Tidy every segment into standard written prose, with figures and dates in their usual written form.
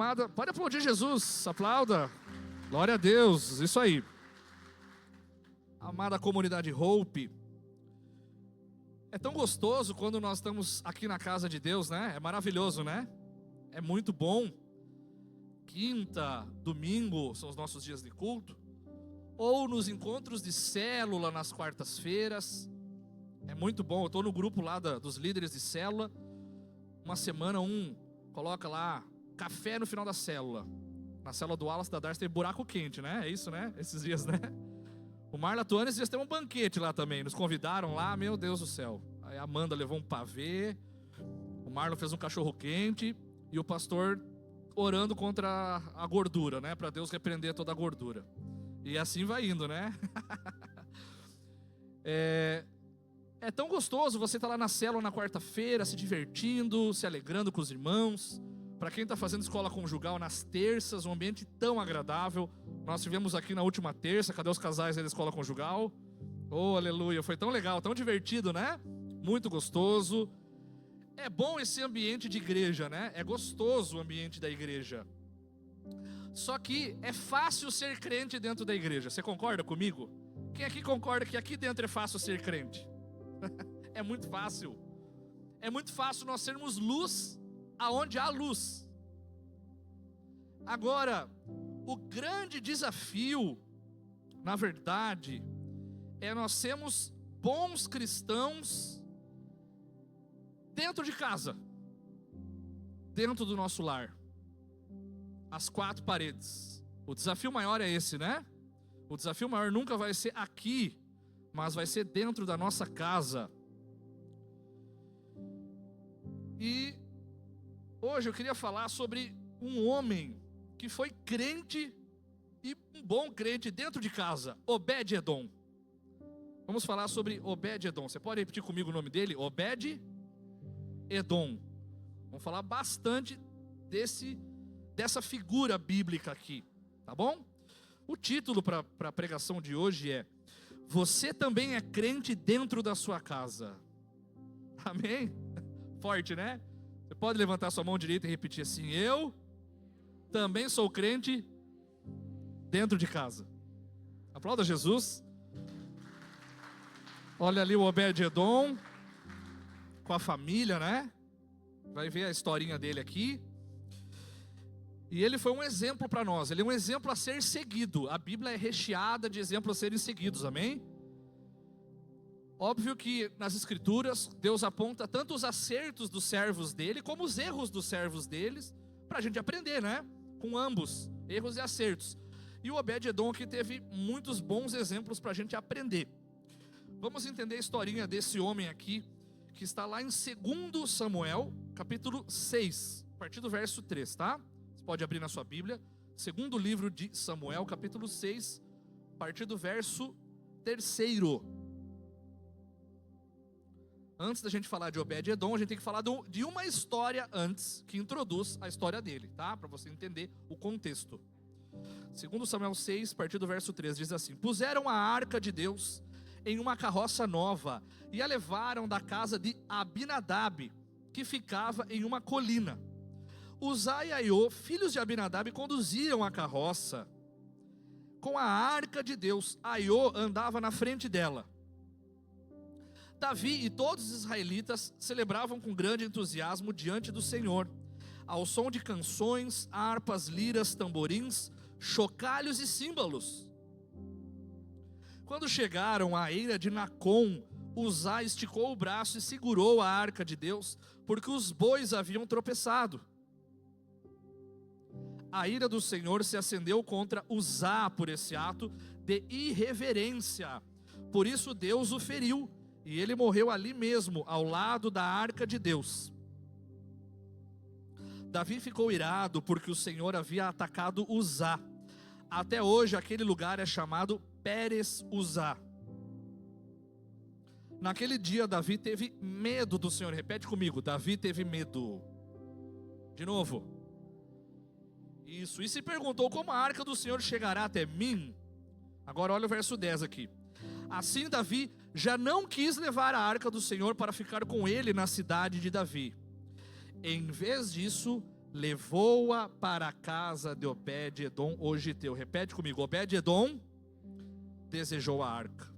Amada, pode aplaudir Jesus, aplauda. Glória a Deus, isso aí. Amada comunidade Hope, é tão gostoso quando nós estamos aqui na casa de Deus, né? É maravilhoso, né? É muito bom. Quinta, domingo são os nossos dias de culto, ou nos encontros de célula nas quartas-feiras. É muito bom. Eu estou no grupo lá dos líderes de célula. Uma semana coloca lá café no final da célula. Na célula do Wallace da Darcy tem buraco quente, né? É isso, né? Esses dias, né? O Marla Tuane, esses dias tem um banquete lá também. Nos convidaram lá, meu Deus do céu. Aí a Amanda levou um pavê, o Marlon fez um cachorro quente e o pastor orando contra a gordura, né? Para Deus repreender toda a gordura. E assim vai indo, né? É tão gostoso você estar lá na célula na quarta-feira, se divertindo, se alegrando com os irmãos. Para quem está fazendo escola conjugal nas terças, um ambiente tão agradável. Nós tivemos aqui na última terça, cadê os casais aí da escola conjugal? Oh, aleluia, foi tão legal, tão divertido, né? Muito gostoso. É bom esse ambiente de igreja, né? É gostoso o ambiente da igreja. Só que é fácil ser crente dentro da igreja, você concorda comigo? Quem aqui concorda que aqui dentro é fácil ser crente? É muito fácil. É muito fácil nós sermos luz aonde há luz. Agora, o grande desafio, na verdade, é nós sermos bons cristãos dentro de casa, dentro do nosso lar, as quatro paredes. O desafio maior é esse, né? O desafio maior nunca vai ser aqui, mas vai ser dentro da nossa casa. E hoje eu queria falar sobre um homem que foi crente e um bom crente dentro de casa, Obed-Edom. Vamos falar sobre Obed-Edom. Você pode repetir comigo o nome dele? Obed-Edom. Vamos falar bastante dessa figura bíblica aqui, tá bom? O título para a pregação de hoje é: Você também é crente dentro da sua casa. Amém? Forte, né? Você pode levantar sua mão direita e repetir assim: eu também sou crente dentro de casa. Aplauda Jesus. Olha ali o Obed-Edom com a família, né? Vai ver a historinha dele aqui. E ele foi um exemplo para nós. Ele é um exemplo a ser seguido. A Bíblia é recheada de exemplos a serem seguidos, amém? Óbvio que nas Escrituras Deus aponta tanto os acertos dos servos dele como os erros dos servos deles, para a gente aprender, né? Com ambos, erros e acertos. E o Obed-Edom aqui teve muitos bons exemplos para a gente aprender. Vamos entender a historinha desse homem aqui, que está lá em 2 Samuel, capítulo 6, a partir do verso 3, tá? Você pode abrir na sua Bíblia, segundo livro de Samuel, capítulo 6, a partir do verso 3. Antes da gente falar de Obed-Edom, a gente tem que falar de uma história antes, que introduz a história dele, tá? Para você entender o contexto. 2 Samuel 6, a partir do verso 3, diz assim: Puseram a arca de Deus em uma carroça nova e a levaram da casa de Abinadab, que ficava em uma colina. Uzá e Aiô, filhos de Abinadab, conduziam a carroça com a arca de Deus. Aiô andava na frente dela. Davi e todos os israelitas celebravam com grande entusiasmo diante do Senhor, ao som de canções, harpas, liras, tamborins, chocalhos e símbolos. Quando chegaram à eira de Nacon, Uzá esticou o braço e segurou a arca de Deus, porque os bois haviam tropeçado. A ira do Senhor se acendeu contra Uzá por esse ato de irreverência. Por isso Deus o feriu, e ele morreu ali mesmo, ao lado da arca de Deus. Davi ficou irado porque o Senhor havia atacado Uzá. Até hoje aquele lugar é chamado Pérez Uzá. Naquele dia Davi teve medo do Senhor. Repete comigo: Davi teve medo. De novo. Isso. E se perguntou: como a arca do Senhor chegará até mim? Agora olha o verso 10 aqui. Assim Davi já não quis levar a arca do Senhor para ficar com ele na cidade de Davi. Em vez disso, levou-a para a casa de Obed-edom, o giteu. Repete comigo, Obed-edom desejou a arca.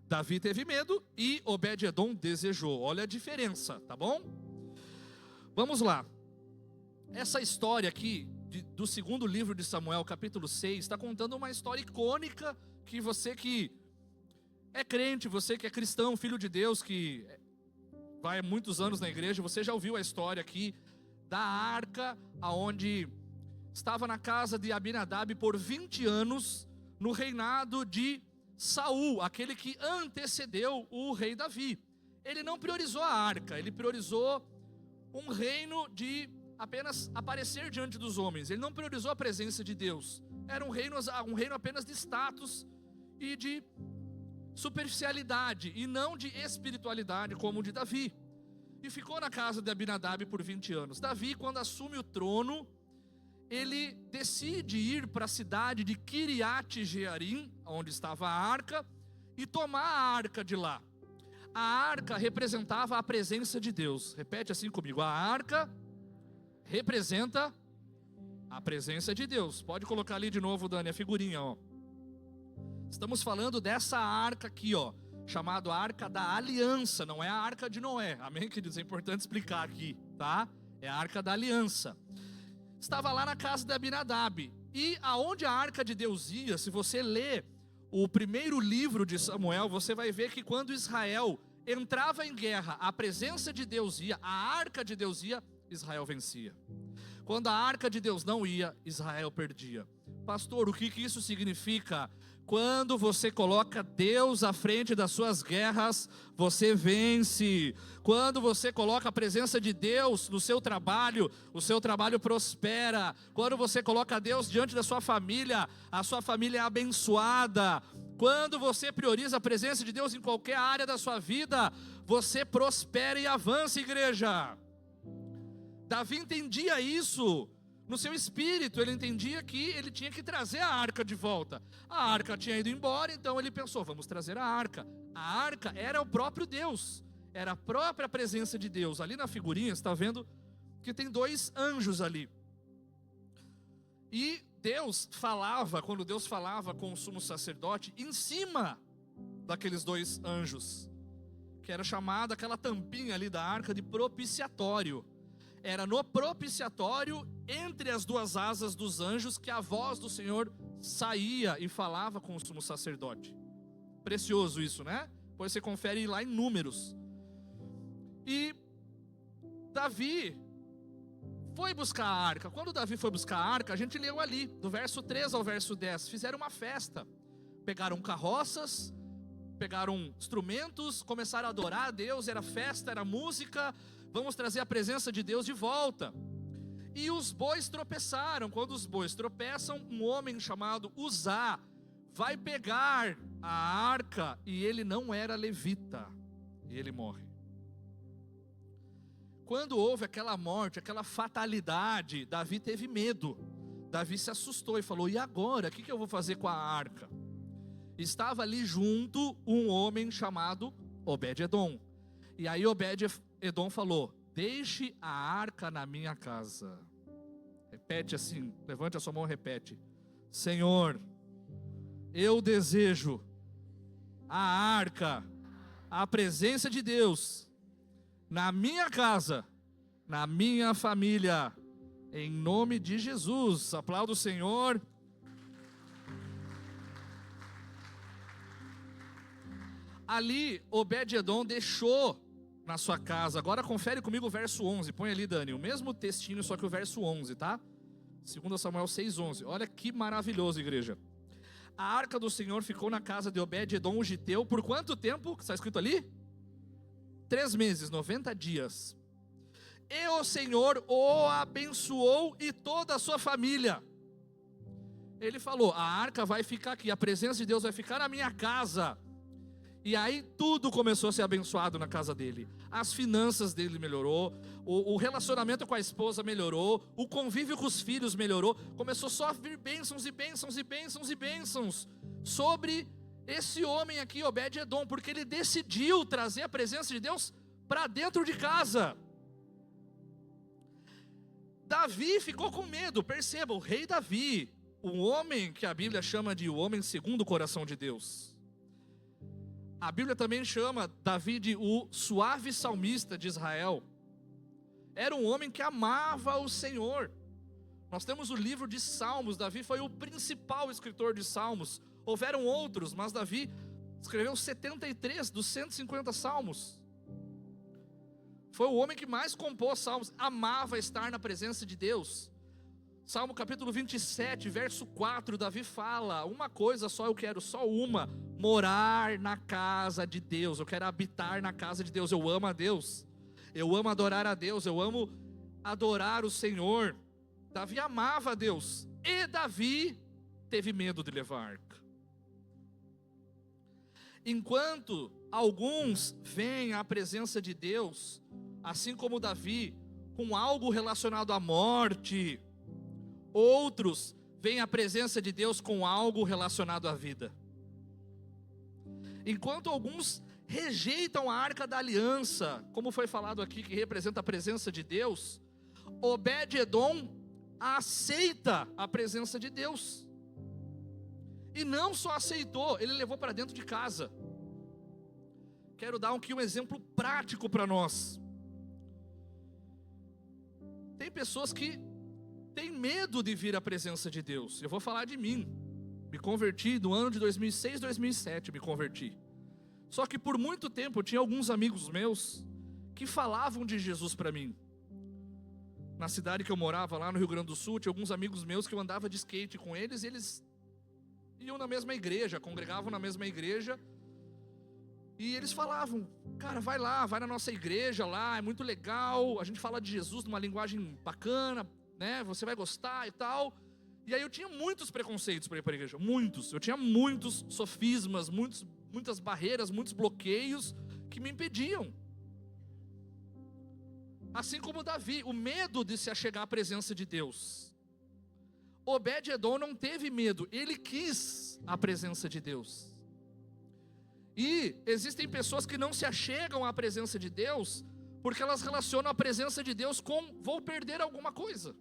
Davi teve medo e Obed-edom desejou. Olha a diferença, tá bom? Vamos lá. Essa história aqui, do segundo livro de Samuel, capítulo 6, está contando uma história icônica que você que é crente, você que é cristão, filho de Deus, que vai há muitos anos na igreja, você já ouviu a história aqui da arca, aonde estava na casa de Abinadab por 20 anos, no reinado de Saul, aquele que antecedeu o rei Davi. Ele não priorizou a arca, ele priorizou um reino de apenas aparecer diante dos homens. Ele não priorizou a presença de Deus. Era um reino apenas de status e de superficialidade, e não de espiritualidade como o de Davi. E ficou na casa de Abinadab por 20 anos. Davi, quando assume o trono, ele decide ir para a cidade de Kiriat-Jearim, onde estava a arca, e tomar a arca de lá. A arca representava a presença de Deus. Repete assim comigo, a arca representa a presença de Deus. Pode colocar ali de novo, Dani, a figurinha, ó. Estamos falando dessa arca aqui, ó, chamada Arca da Aliança, não é a Arca de Noé. Amém, queridos? É importante explicar aqui, tá? É a Arca da Aliança. Estava lá na casa de Abinadab. E aonde a Arca de Deus ia, se você ler o primeiro livro de Samuel, você vai ver que quando Israel entrava em guerra, a presença de Deus ia, a Arca de Deus ia, Israel vencia. Quando a Arca de Deus não ia, Israel perdia. Pastor, o que isso significa? Quando você coloca Deus à frente das suas guerras, você vence. Quando você coloca a presença de Deus no seu trabalho, o seu trabalho prospera. Quando você coloca Deus diante da sua família, a sua família é abençoada. Quando você prioriza a presença de Deus em qualquer área da sua vida, você prospera e avança, igreja. Davi entendia isso. No seu espírito, ele entendia que ele tinha que trazer a arca de volta. A arca tinha ido embora, então ele pensou, vamos trazer a arca. A arca era o próprio Deus, era a própria presença de Deus. Ali na figurinha, você está vendo que tem 2 anjos ali. E Deus falava, quando Deus falava com o sumo sacerdote, em cima daqueles 2 anjos, que era chamada aquela tampinha ali da arca de propiciatório. Era no propiciatório, entre as 2 asas dos anjos, que a voz do Senhor saía e falava com o sumo sacerdote. Precioso isso, né? Depois você confere lá em Números. E Davi foi buscar a arca. Quando Davi foi buscar a arca, a gente leu ali, do verso 3 ao verso 10. Fizeram uma festa. Pegaram carroças, pegaram instrumentos, começaram a adorar a Deus. Era festa, era música. Vamos trazer a presença de Deus de volta. E os bois tropeçaram. Quando os bois tropeçam, um homem chamado Uzá vai pegar a arca, e ele não era levita, e ele morre. Quando houve aquela morte, aquela fatalidade, Davi teve medo. Davi se assustou e falou, e agora? O que eu vou fazer com a arca? Estava ali junto um homem chamado Obed-edom. E aí Obed-edom falou, deixe a arca na minha casa. Repete assim, levante a sua mão e repete. Senhor, eu desejo a arca, a presença de Deus, na minha casa, na minha família, em nome de Jesus. Aplauda o Senhor. Ali, Obed-edom deixou na sua casa. Agora confere comigo o verso 11. Põe ali, Dani, o mesmo textinho, só que o verso 11, tá? 2 Samuel 6:11. Olha que maravilhoso, igreja. A arca do Senhor ficou na casa de Obed-edom, o giteu, por quanto tempo? Está escrito ali? 3 meses, 90 dias. E o Senhor o abençoou e toda a sua família. Ele falou, a arca vai ficar aqui, a presença de Deus vai ficar na minha casa. E aí tudo começou a ser abençoado na casa dele. As finanças dele melhorou, o relacionamento com a esposa melhorou, o convívio com os filhos melhorou. Começou só a vir bênçãos e bênçãos e bênçãos e bênçãos sobre esse homem aqui, Obed-edom, porque ele decidiu trazer a presença de Deus para dentro de casa. Davi ficou com medo. Perceba, o rei Davi, um homem que a Bíblia chama de o homem segundo o coração de Deus. A Bíblia também chama Davi de o suave salmista de Israel. Era um homem que amava o Senhor. Nós temos o livro de Salmos. Davi foi o principal escritor de Salmos. Houveram outros, mas Davi escreveu 73 dos 150 salmos. Foi o homem que mais compôs salmos. Amava estar na presença de Deus. Salmo capítulo 27, verso 4, Davi fala: uma coisa só eu quero, só uma: morar na casa de Deus. Eu quero habitar na casa de Deus. Eu amo a Deus. Eu amo adorar a Deus. Eu amo adorar o Senhor. Davi amava a Deus. E Davi teve medo de levar a arca. Enquanto alguns veem a presença de Deus, assim como Davi, com algo relacionado à morte, outros veem a presença de Deus com algo relacionado à vida. Enquanto alguns rejeitam a arca da aliança, como foi falado aqui, que representa a presença de Deus, Obed-edom aceita a presença de Deus. E não só aceitou, ele levou para dentro de casa. Quero dar aqui um exemplo prático para nós. Tem pessoas que têm medo de vir à presença de Deus. Eu vou falar de mim. Me converti no ano de 2006, 2007, me converti. Só que por muito tempo eu tinha alguns amigos meus que falavam de Jesus para mim. Na cidade que eu morava, lá no Rio Grande do Sul, tinha alguns amigos meus que eu andava de skate com eles, e eles iam na mesma igreja, congregavam na mesma igreja, e eles falavam: cara, vai lá, vai na nossa igreja lá, é muito legal, a gente fala de Jesus numa linguagem bacana, né, você vai gostar e tal. E aí eu tinha muitos preconceitos para ir para a igreja, muitos, eu tinha muitos sofismas, muitas barreiras, muitos bloqueios que me impediam. Assim como Davi, o medo de se achegar à presença de Deus. Obed-edom não teve medo, ele quis a presença de Deus. E existem pessoas que não se achegam à presença de Deus porque elas relacionam a presença de Deus com vou perder alguma coisa.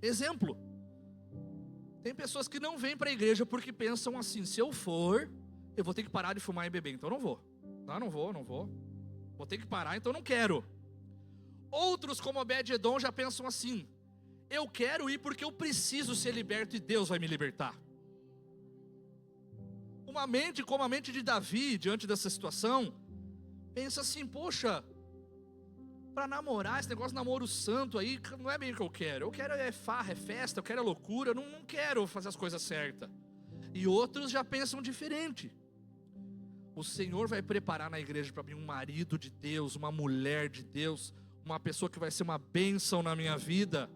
Exemplo: tem pessoas que não vêm para a igreja porque pensam assim: se eu for, eu vou ter que parar de fumar e beber, então não vou. Não vou. Vou ter que parar, então não quero. Outros, como Obed-edom, já pensam assim: eu quero ir porque eu preciso ser liberto e Deus vai me libertar. Uma mente como a mente de Davi, diante dessa situação, pensa assim: poxa, para namorar, esse negócio de namoro santo aí, não é bem o que eu quero. Eu quero é farra, é festa, eu quero é loucura, eu não quero fazer as coisas certas. E outros já pensam diferente. O Senhor vai preparar na igreja para mim um marido de Deus, uma mulher de Deus, uma pessoa que vai ser uma bênção na minha vida.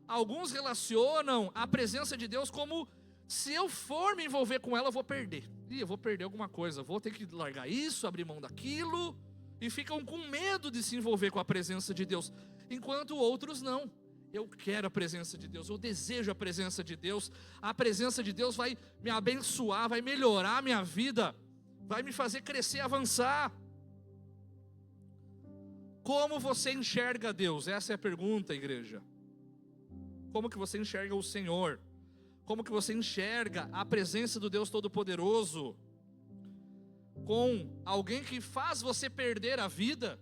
Alguns relacionam a presença de Deus como: se eu for me envolver com ela, eu vou perder. Eu vou perder alguma coisa, vou ter que largar isso, abrir mão daquilo. E ficam com medo de se envolver com a presença de Deus. Enquanto outros não. Eu quero a presença de Deus, eu desejo a presença de Deus. A presença de Deus vai me abençoar, vai melhorar a minha vida, vai me fazer crescer, avançar. Como você enxerga Deus? Essa é a pergunta, igreja. Como que você enxerga o Senhor? Como que você enxerga a presença do Deus Todo-Poderoso? Com alguém que faz você perder a vida?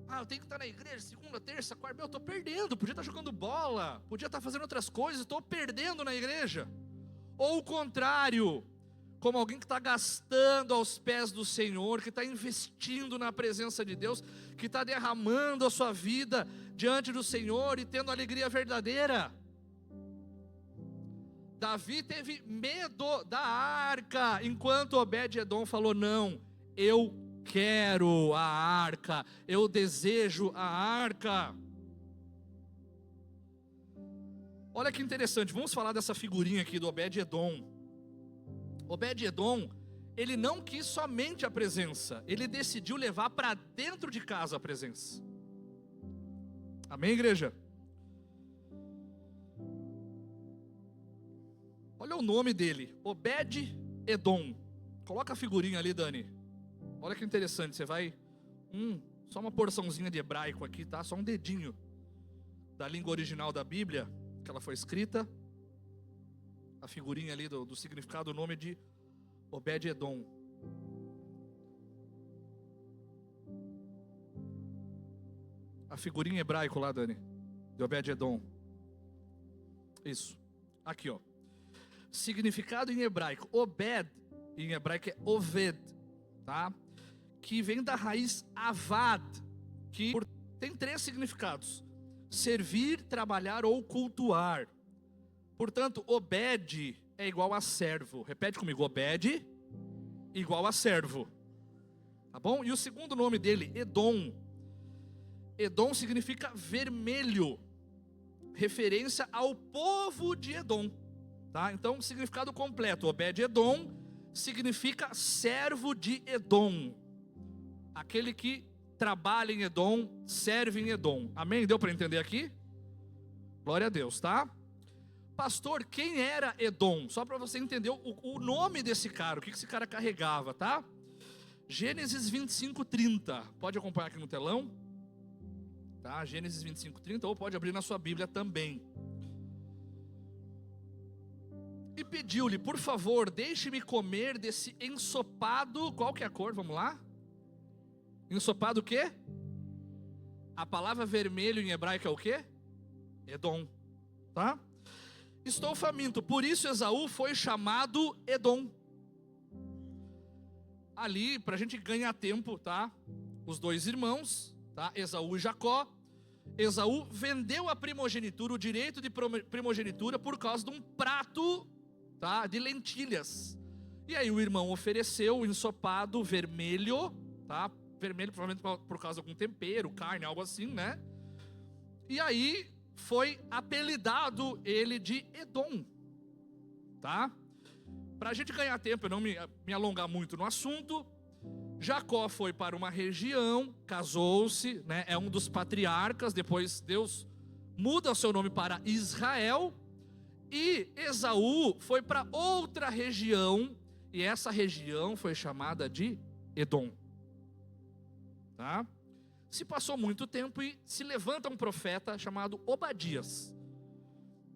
Eu tenho que estar na igreja segunda, terça, quarta. Eu estou perdendo, podia estar jogando bola, podia estar fazendo outras coisas, estou perdendo na igreja. Ou o contrário, como alguém que está gastando aos pés do Senhor, que está investindo na presença de Deus, que está derramando a sua vida diante do Senhor e tendo alegria verdadeira. Davi teve medo da arca, enquanto Obed-edom falou: não, eu quero a arca, eu desejo a arca. Olha que interessante, vamos falar dessa figurinha aqui do Obed-edom. Obed-edom, ele não quis somente a presença, ele decidiu levar para dentro de casa a presença. Amém, igreja? Olha o nome dele, Obed-edom. Coloca a figurinha ali, Dani. Olha que interessante, você vai só uma porçãozinha de hebraico aqui, tá? Só um dedinho da língua original da Bíblia, que ela foi escrita. A figurinha ali do significado, o nome é de Obed-Edom. A figurinha em hebraico lá, Dani, de Obed-Edom. Isso. Aqui, ó. Significado em hebraico. Obed, em hebraico é Oved, tá? Que vem da raiz avad, que tem 3 significados: servir, trabalhar ou cultuar. Portanto, Obed é igual a servo. Repete comigo: Obed igual a servo. Tá bom? E o segundo nome dele, Edom. Edom significa vermelho, referência ao povo de Edom. Tá? Então, significado completo: Obed-Edom significa servo de Edom. Aquele que trabalha em Edom, serve em Edom. Amém? Deu para entender aqui? Glória a Deus, tá? Pastor, quem era Edom? Só para você entender o nome desse cara, o que esse cara carregava, tá? Gênesis 25:30. Pode acompanhar aqui no telão? Tá? Gênesis 25:30, ou pode abrir na sua Bíblia também. E pediu-lhe: por favor, deixe-me comer desse ensopado. Qual que é a cor? Vamos lá. Ensopado o quê? A palavra vermelho em hebraico é o quê? Edom, tá? Estou faminto. Por isso Esaú foi chamado Edom. Ali, para a gente ganhar tempo, tá? Os 2 irmãos, tá? Esaú e Jacó. Esaú vendeu a primogenitura, o direito de primogenitura, por causa de um prato, tá? De lentilhas. E aí o irmão ofereceu o ensopado vermelho, tá? Vermelho provavelmente por causa de algum tempero, carne, algo assim, né? E aí foi apelidado ele de Edom, tá? Para a gente ganhar tempo e não me alongar muito no assunto, Jacó foi para uma região, casou-se, né? É um dos patriarcas. Depois Deus muda o seu nome para Israel. E Esaú foi para outra região, e essa região foi chamada de Edom. Tá? Se passou muito tempo e se levanta um profeta chamado Obadias.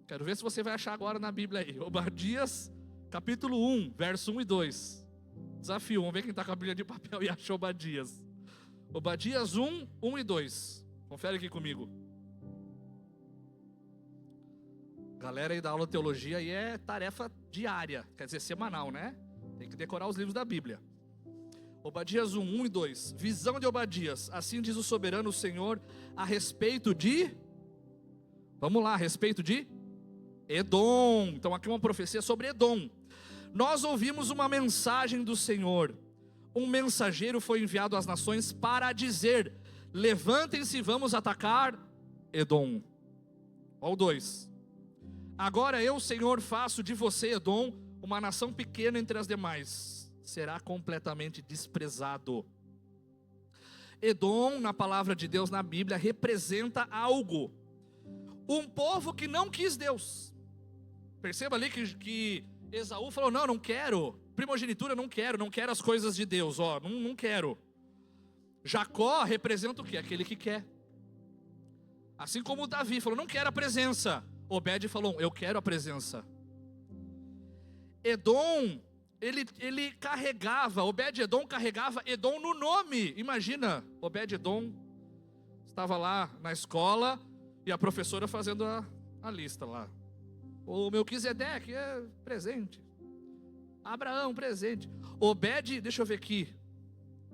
Quero ver se você vai achar agora na Bíblia aí. Obadias, capítulo 1, verso 1 e 2. Desafio, vamos ver quem está com a Bíblia de papel e achou Obadias. Obadias 1, 1 e 2. Confere aqui comigo. Galera aí da aula de teologia aí é tarefa diária, quer dizer semanal, né? Tem que decorar os livros da Bíblia. Obadias 1, 1 e 2. Visão de Obadias. Assim diz o soberano Senhor a respeito de... Vamos lá, a respeito de Edom. Então aqui uma profecia sobre Edom. Nós ouvimos uma mensagem do Senhor. Um mensageiro foi enviado às nações para dizer: levantem-se e vamos atacar Edom. Olha o 2. Agora eu, Senhor, faço de você, Edom, uma nação pequena entre as demais. Será completamente desprezado. Edom, na palavra de Deus, na Bíblia, representa algo. Um povo que não quis Deus. Perceba ali que Esaú falou: não quero, primogenitura não quero as coisas de Deus, não quero. Jacó representa o quê? Aquele que quer. Assim como Davi falou: não quero a presença. Obed falou: eu quero a presença. Edom, ele carregava, Obed-Edom carregava Edom no nome. Imagina, Obed-Edom estava lá na escola e a professora fazendo a lista lá. O Melquisedeque é presente. Abraão, presente. Obed, deixa eu ver aqui.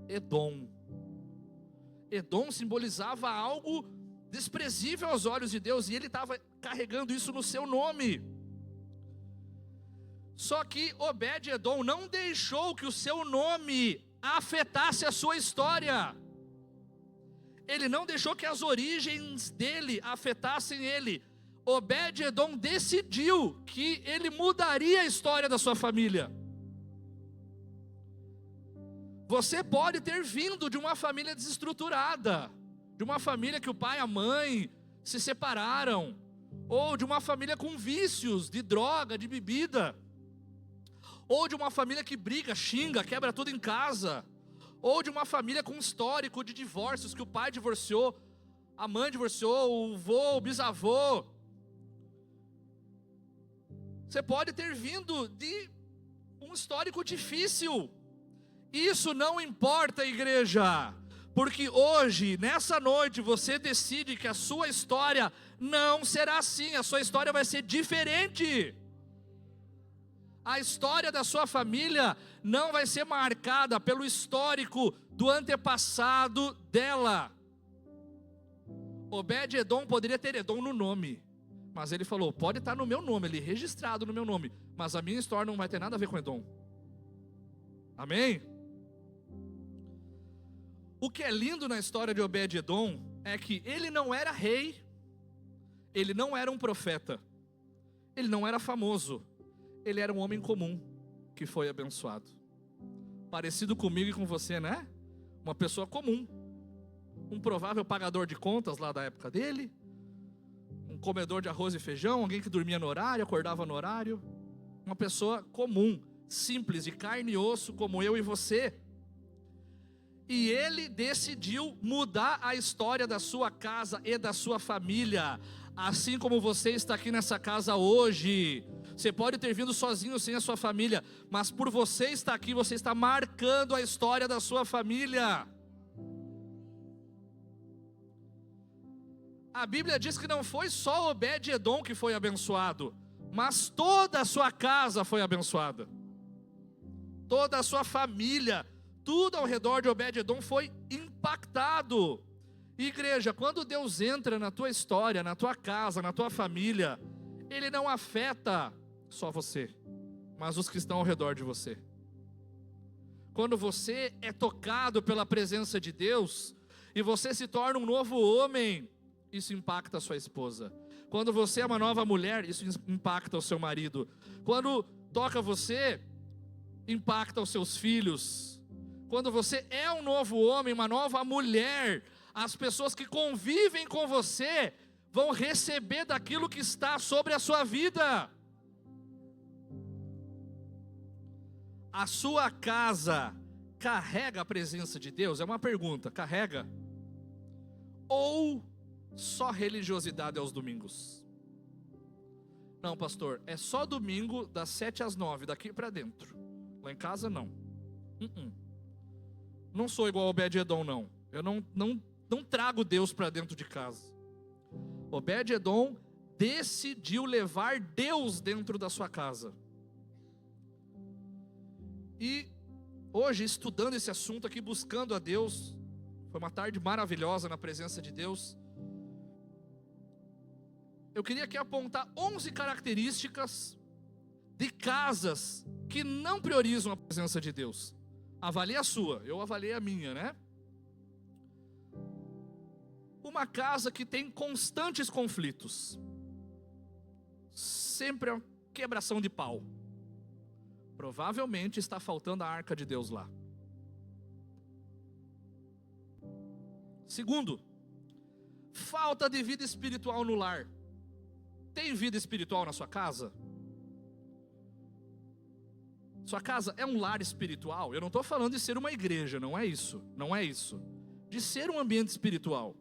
Edom. Edom simbolizava algo desprezível aos olhos de Deus, e ele estava carregando isso no seu nome. Só que Obed-Edom não deixou que o seu nome afetasse a sua história. Ele não deixou que as origens dele afetassem ele. Obed-Edom decidiu que ele mudaria a história da sua família. Você pode ter vindo de uma família desestruturada, de uma família que o pai e a mãe se separaram, ou de uma família com vícios de droga, de bebida, ou de uma família que briga, xinga, quebra tudo em casa, ou de uma família com histórico de divórcios, que o pai divorciou, a mãe divorciou, o avô, o bisavô. Você pode ter vindo de um histórico difícil. Isso não importa, igreja, porque hoje, nessa noite, você decide que a sua história não será assim, a sua história vai ser diferente. A história da sua família não vai ser marcada pelo histórico do antepassado dela. Obed-edom poderia ter Edom no nome, mas ele falou, pode estar no meu nome, ele registrado no meu nome, mas a minha história não vai ter nada a ver com Edom. Amém? O que é lindo na história de Obed-edom é que ele não era rei, ele não era um profeta, ele não era famoso, ele era um homem comum que foi abençoado. Parecido comigo e com você, né? Uma pessoa comum, um provável pagador de contas lá da época dele, um comedor de arroz e feijão, alguém que dormia no horário, acordava no horário, uma pessoa comum, simples, de carne e osso, como eu e você. E ele decidiu mudar a história da sua casa e da sua família, assim como você está aqui nessa casa hoje. Você pode ter vindo sozinho, sem a sua família, mas por você estar aqui, você está marcando a história da sua família. A Bíblia diz que não foi só Obed-edom que foi abençoado, mas toda a sua casa foi abençoada. Toda a sua família, tudo ao redor de Obed-edom foi impactado. Igreja, quando Deus entra na tua história, na tua casa, na tua família, Ele não afeta só você, mas os que estão ao redor de você. Quando você é tocado pela presença de Deus, e você se torna um novo homem, isso impacta a sua esposa. Quando você é uma nova mulher, isso impacta o seu marido. Quando toca você, impacta os seus filhos. Quando você é um novo homem, uma nova mulher, as pessoas que convivem com você vão receber daquilo que está sobre a sua vida. A sua casa carrega a presença de Deus? É uma pergunta, carrega? Ou só religiosidade aos domingos? Não, pastor, é só domingo das 7 às 9, daqui para dentro. Lá em casa não. Não sou igual ao Obed-edom, não. Eu não trago Deus para dentro de casa. Obed-edom decidiu levar Deus dentro da sua casa. E hoje, estudando esse assunto aqui, buscando a Deus, foi uma tarde maravilhosa na presença de Deus. Eu queria aqui apontar 11 características de casas que não priorizam a presença de Deus. Avalie a sua, eu avaliei a minha, né? Uma casa que tem constantes conflitos, sempre é uma quebração de pau. Provavelmente está faltando a arca de Deus lá. Segundo, falta de vida espiritual no lar. Tem vida espiritual na sua casa? Sua casa é um lar espiritual? Eu não estou falando de ser uma igreja, não é isso. Não é isso. De ser um ambiente espiritual.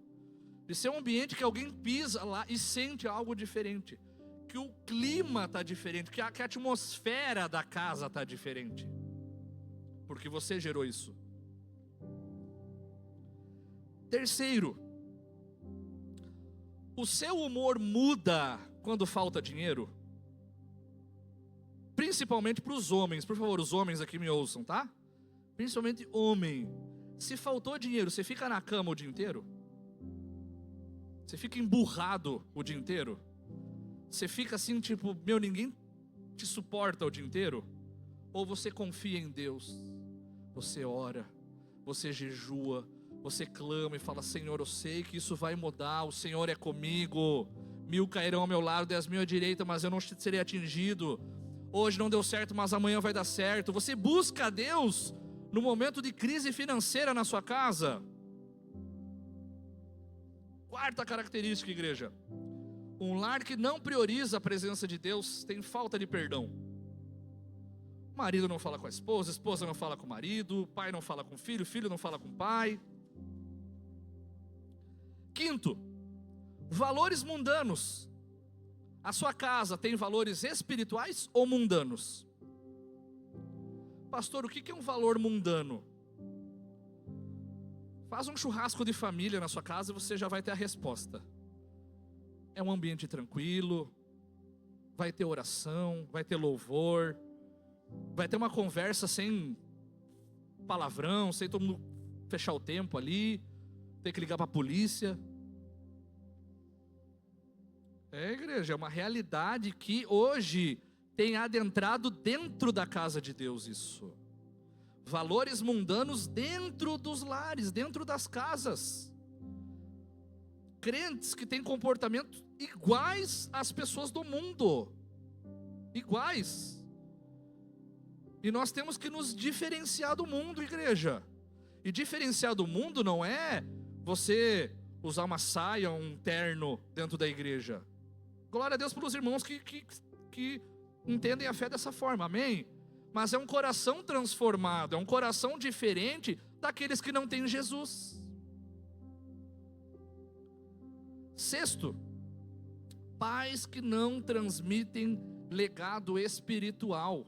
De ser um ambiente que alguém pisa lá e sente algo diferente. Que o clima está diferente, que a atmosfera da casa está diferente. Porque você gerou isso. Terceiro, o seu humor muda quando falta dinheiro? Principalmente para os homens, por favor, os homens aqui me ouçam, tá? Principalmente homem. Se faltou dinheiro, você fica na cama o dia inteiro? Você fica emburrado o dia inteiro? Você fica assim, tipo, ninguém te suporta o dia inteiro? Ou você confia em Deus? Você ora, você jejua, você clama e fala, Senhor, eu sei que isso vai mudar, o Senhor é comigo. 1000 cairão ao meu lado, 10.000 à direita, mas eu não serei atingido. Hoje não deu certo, mas amanhã vai dar certo. Você busca a Deus no momento de crise financeira na sua casa? Quarta característica, igreja. Um lar que não prioriza a presença de Deus tem falta de perdão. Marido não fala com a esposa não fala com o marido, pai não fala com o filho não fala com o pai. Quinto, valores mundanos. A sua casa tem valores espirituais ou mundanos? Pastor, o que é um valor mundano? Faz um churrasco de família na sua casa e você já vai ter a resposta. É um ambiente tranquilo, vai ter oração, vai ter louvor, vai ter uma conversa sem palavrão, sem todo mundo fechar o tempo ali, ter que ligar para a polícia. Igreja, é uma realidade que hoje tem adentrado dentro da casa de Deus isso. Valores mundanos dentro dos lares, dentro das casas. Crentes que têm comportamentos iguais às pessoas do mundo. Iguais. E nós temos que nos diferenciar do mundo, igreja. E diferenciar do mundo não é você usar uma saia, um terno dentro da igreja. Glória a Deus pelos irmãos que entendem a fé dessa forma, amém? Mas é um coração transformado, é um coração diferente daqueles que não têm Jesus. Sexto, pais que não transmitem legado espiritual.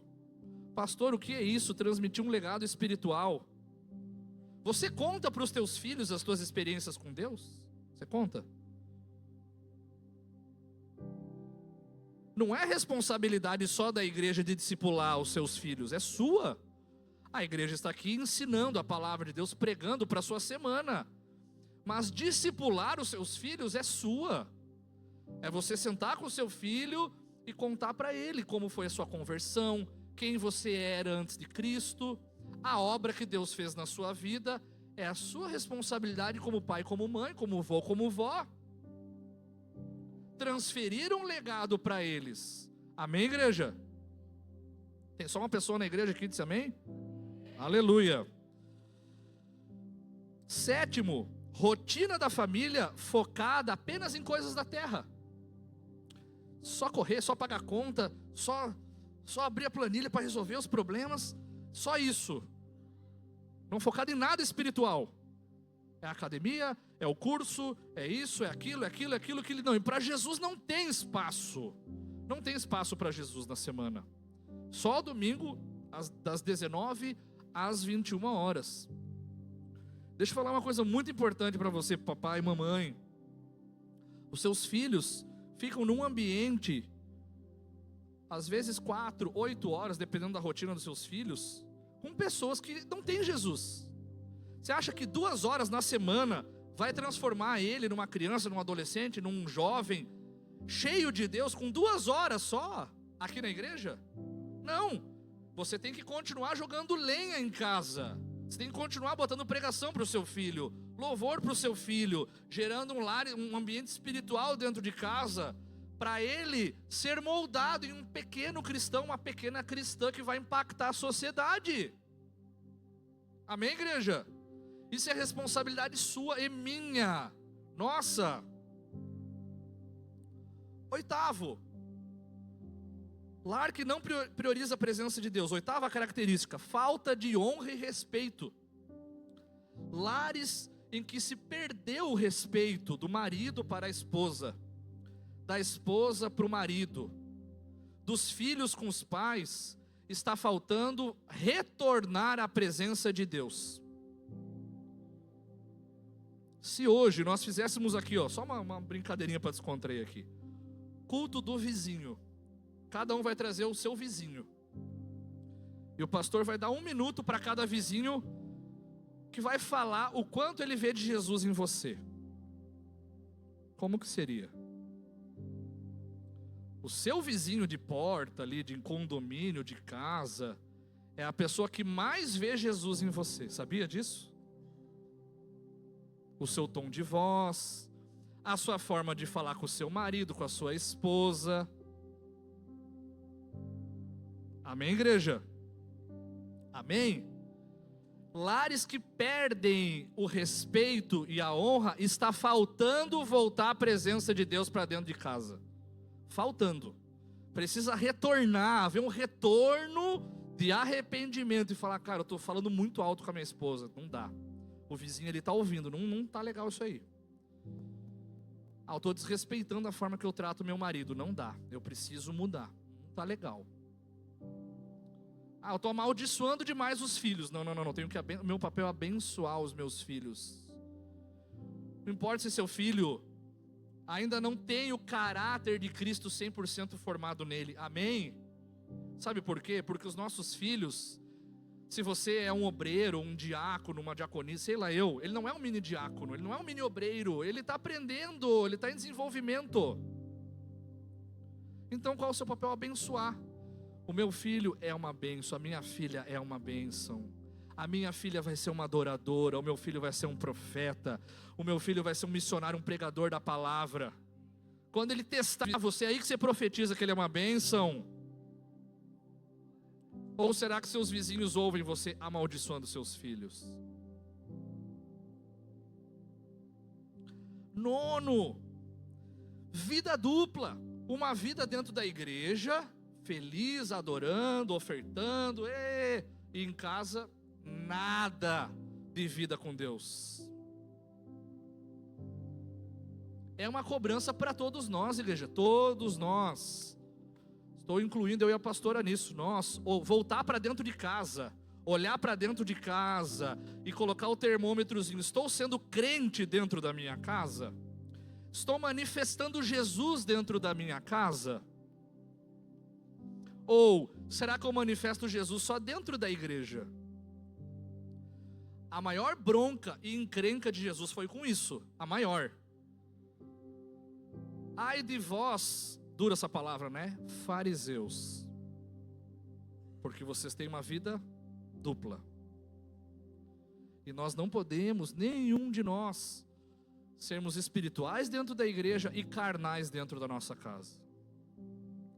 Pastor, o que é isso? Transmitir um legado espiritual? Você conta para os teus filhos as tuas experiências com Deus? Você conta? Não é responsabilidade só da igreja de discipular os seus filhos, é sua. A igreja está aqui ensinando a palavra de Deus, pregando para a sua semana. Mas discipular os seus filhos é sua. É você sentar com o seu filho e contar para ele como foi a sua conversão, quem você era antes de Cristo, a obra que Deus fez na sua vida. É a sua responsabilidade como pai, como mãe, como vô, como vó. Transferir um legado para eles. Amém, igreja? Tem só uma pessoa na igreja aqui que disse amém? Aleluia. Sétimo, rotina da família focada apenas em coisas da terra. Só correr, só pagar conta, só abrir a planilha para resolver os problemas, só isso. Não focado em nada espiritual. É a academia, é o curso, é isso, é aquilo, que não. E para Jesus não tem espaço. Não tem espaço para Jesus na semana. Só domingo, das 19 às 21 horas. Deixa eu falar uma coisa muito importante para você, papai e mamãe. Os seus filhos ficam num ambiente, às vezes 4, 8 horas, dependendo da rotina dos seus filhos, com pessoas que não têm Jesus. Você acha que 2 horas na semana vai transformar ele numa criança, num adolescente, num jovem cheio de Deus com 2 horas só aqui na igreja? Não. Você tem que continuar jogando lenha em casa. Você tem que continuar botando pregação para o seu filho, louvor para o seu filho, gerando um lar, um ambiente espiritual dentro de casa, para ele ser moldado em um pequeno cristão, uma pequena cristã que vai impactar a sociedade. Amém, igreja? Isso é responsabilidade sua e minha. Nossa. Oitavo, lar que não prioriza a presença de Deus. Oitava característica, falta de honra e respeito. Lares em que se perdeu o respeito do marido para a esposa, da esposa para o marido, dos filhos com os pais, está faltando retornar à presença de Deus. Se hoje nós fizéssemos aqui, só uma brincadeirinha para descontrair aqui, culto do vizinho, cada um vai trazer o seu vizinho, e o pastor vai dar 1 minuto para cada vizinho, que vai falar o quanto ele vê de Jesus em você. Como que seria? O seu vizinho de porta ali, de condomínio, de casa, é a pessoa que mais vê Jesus em você, sabia disso? O seu tom de voz, a sua forma de falar com o seu marido, com a sua esposa. Amém, igreja? Amém? Lares que perdem o respeito e a honra, está faltando voltar a presença de Deus para dentro de casa. Faltando. Precisa retornar, haver um retorno de arrependimento e falar, cara, eu estou falando muito alto com a minha esposa, não dá. O vizinho ele está ouvindo, não está legal isso aí. Ah, eu estou desrespeitando a forma que eu trato meu marido, não dá, eu preciso mudar, não está legal. Ah, eu estou amaldiçoando demais os filhos, não, tenho que meu papel é abençoar os meus filhos. Não importa se seu filho ainda não tem o caráter de Cristo 100% formado nele, amém? Sabe por quê? Porque os nossos filhos, se você é um obreiro, um diácono, uma diaconisa, sei lá ele não é um mini diácono, ele não é um mini obreiro, ele está aprendendo, ele está em desenvolvimento. Então qual é o seu papel? Abençoar. O meu filho é uma bênção, a minha filha é uma bênção. A minha filha vai ser uma adoradora, o meu filho vai ser um profeta, o meu filho vai ser um missionário, um pregador da palavra. Quando ele testar você, é aí que você profetiza que ele é uma bênção. Ou será que seus vizinhos ouvem você amaldiçoando seus filhos? 9, vida dupla. Uma vida dentro da igreja, feliz, adorando, ofertando, e em casa, nada de vida com Deus. É uma cobrança para todos nós, igreja, todos nós. Estou incluindo eu e a pastora nisso. Nós, voltar para dentro de casa, olhar para dentro de casa e colocar o termômetrozinho. Estou sendo crente dentro da minha casa? Estou manifestando Jesus dentro da minha casa? Ou será que eu manifesto Jesus só dentro da igreja? A maior bronca e encrenca de Jesus foi com isso, a maior. Ai de vós, dura essa palavra, né? Fariseus, porque vocês têm uma vida dupla. E nós não podemos, nenhum de nós, sermos espirituais dentro da igreja e carnais dentro da nossa casa.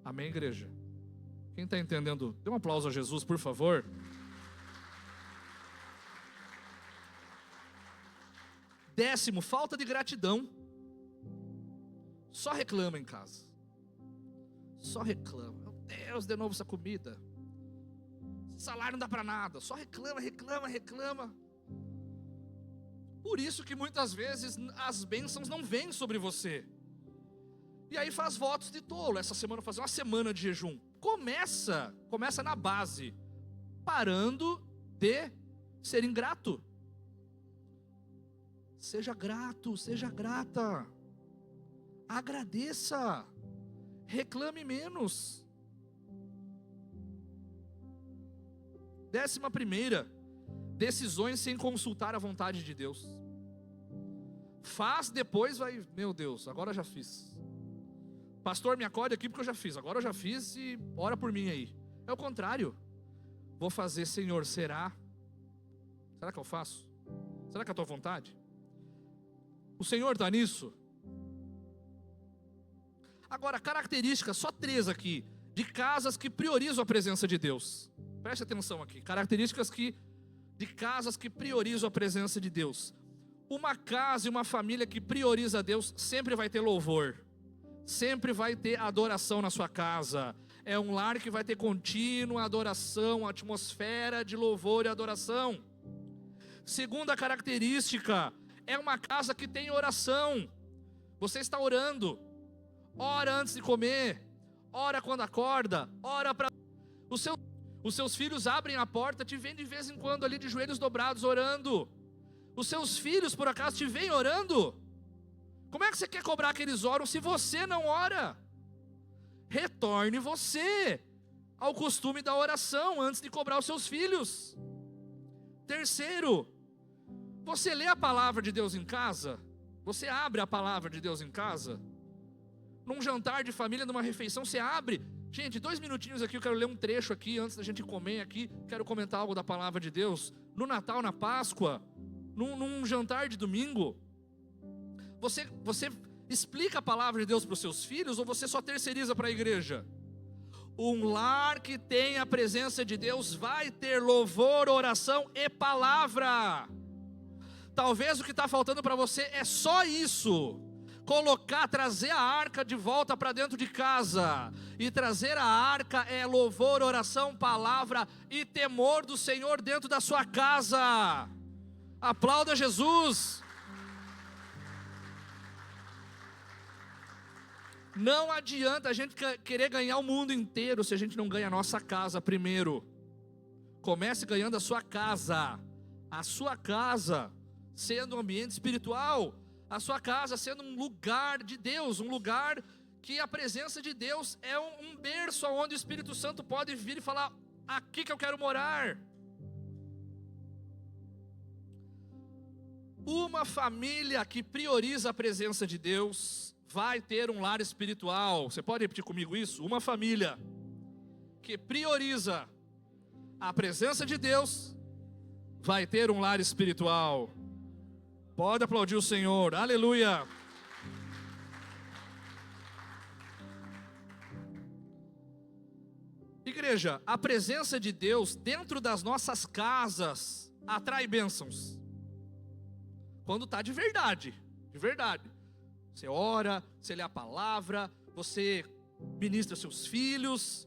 Amém, igreja? Quem está entendendo? Dê um aplauso a Jesus, por favor. Décimo, falta de gratidão. Só reclama em casa. Só reclama. Meu Deus, de novo essa comida. Esse salário não dá para nada. Só reclama. Por isso que muitas vezes as bênçãos não vêm sobre você. E aí faz votos de tolo. Essa semana eu vou fazer uma semana de jejum. Começa na base, parando de ser ingrato. Seja grato, seja grata. Agradeça. Reclame menos. 11ª, decisões sem consultar a vontade de Deus. Faz, depois vai, meu Deus, agora eu já fiz. Pastor, me acorde aqui porque eu já fiz. Agora eu já fiz e ora por mim aí. É o contrário. Vou fazer, Senhor, será? Será que eu faço? Será que é a tua vontade? O Senhor está nisso? Agora, características, só 3 aqui, de casas que priorizam a presença de Deus. Preste atenção aqui. Características de casas que priorizam a presença de Deus. Uma casa e uma família que prioriza Deus sempre vai ter louvor. Sempre vai ter adoração na sua casa. É um lar que vai ter contínua adoração, atmosfera de louvor e adoração. Segunda característica, é uma casa que tem oração. Você está orando. Ora antes de comer, ora quando acorda, ora para... Os seus filhos abrem a porta, te veem de vez em quando ali de joelhos dobrados orando. Os seus filhos por acaso te veem orando? Como é que você quer cobrar que eles oram se você não ora? Retorne você ao costume da oração antes de cobrar os seus filhos. Terceiro, você lê a palavra de Deus em casa? Você abre a palavra de Deus em casa? Num jantar de família, numa refeição, você abre. Gente, 2 minutinhos aqui, eu quero ler um trecho aqui, antes da gente comer aqui, quero comentar algo da palavra de Deus. No Natal, na Páscoa, num jantar de domingo, você explica a palavra de Deus para os seus filhos, ou você só terceiriza para a igreja? Um lar que tem a presença de Deus vai ter louvor, oração e palavra. Talvez o que está faltando para você é só isso. trazer a arca de volta para dentro de casa. E trazer a arca é louvor, oração, palavra e temor do Senhor dentro da sua casa. Aplauda Jesus. Não adianta a gente querer ganhar o mundo inteiro se a gente não ganha a nossa casa primeiro. Comece ganhando a sua casa. A sua casa sendo um ambiente espiritual. A sua casa sendo um lugar de Deus. Um lugar que a presença de Deus é um berço onde o Espírito Santo pode vir e falar: aqui que eu quero morar. Uma família que prioriza a presença de Deus vai ter um lar espiritual. Você pode repetir comigo isso? Uma família que prioriza a presença de Deus vai ter um lar espiritual. Pode aplaudir o Senhor, aleluia. Igreja, a presença de Deus dentro das nossas casas atrai bênçãos. Quando está de verdade, de verdade. Você ora, você lê a palavra, você ministra seus filhos,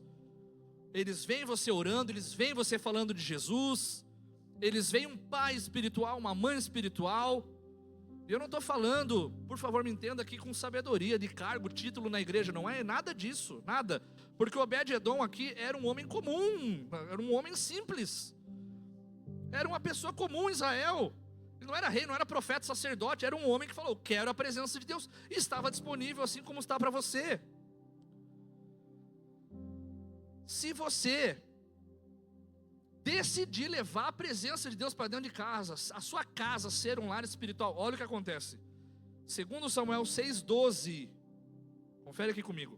eles veem você orando, eles veem você falando de Jesus, eles veem um pai espiritual, uma mãe espiritual. E eu não estou falando, por favor me entenda aqui com sabedoria, de cargo, título na igreja, não é nada disso, nada. Porque Obed-Edom aqui era um homem comum, era um homem simples, era uma pessoa comum em Israel. Ele não era rei, não era profeta, sacerdote, era um homem que falou: quero a presença de Deus, e estava disponível assim como está para você. Se você decidir levar a presença de Deus para dentro de casa, a sua casa ser um lar espiritual, olha o que acontece. 2 Samuel 6,12, confere aqui comigo.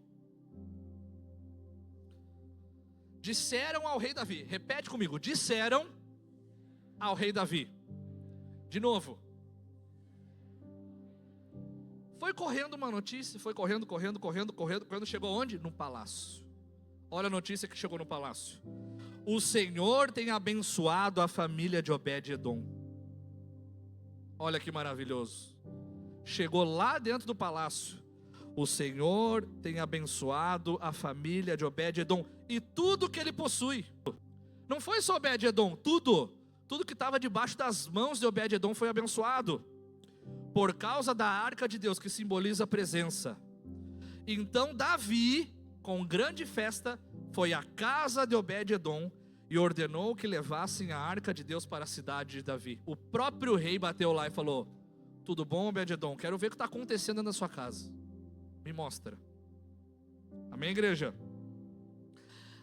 Disseram ao rei Davi, repete comigo, disseram ao rei Davi. De novo. Foi correndo uma notícia, foi correndo, quando chegou onde? No palácio. Olha a notícia que chegou no palácio. O Senhor tem abençoado a família de Obed-Edom. Olha que maravilhoso. Chegou lá dentro do palácio. O Senhor tem abençoado a família de Obed-Edom e tudo que ele possui. Não foi só Obed-Edom, tudo que estava debaixo das mãos de Obed-Edom foi abençoado, por causa da arca de Deus, que simboliza a presença. Então Davi, com grande festa, foi à casa de Obed-Edom e ordenou que levassem a arca de Deus para a cidade de Davi. O próprio rei bateu lá e falou: tudo bom, Obed-Edom? Quero ver o que está acontecendo na sua casa, me mostra. Amém, igreja?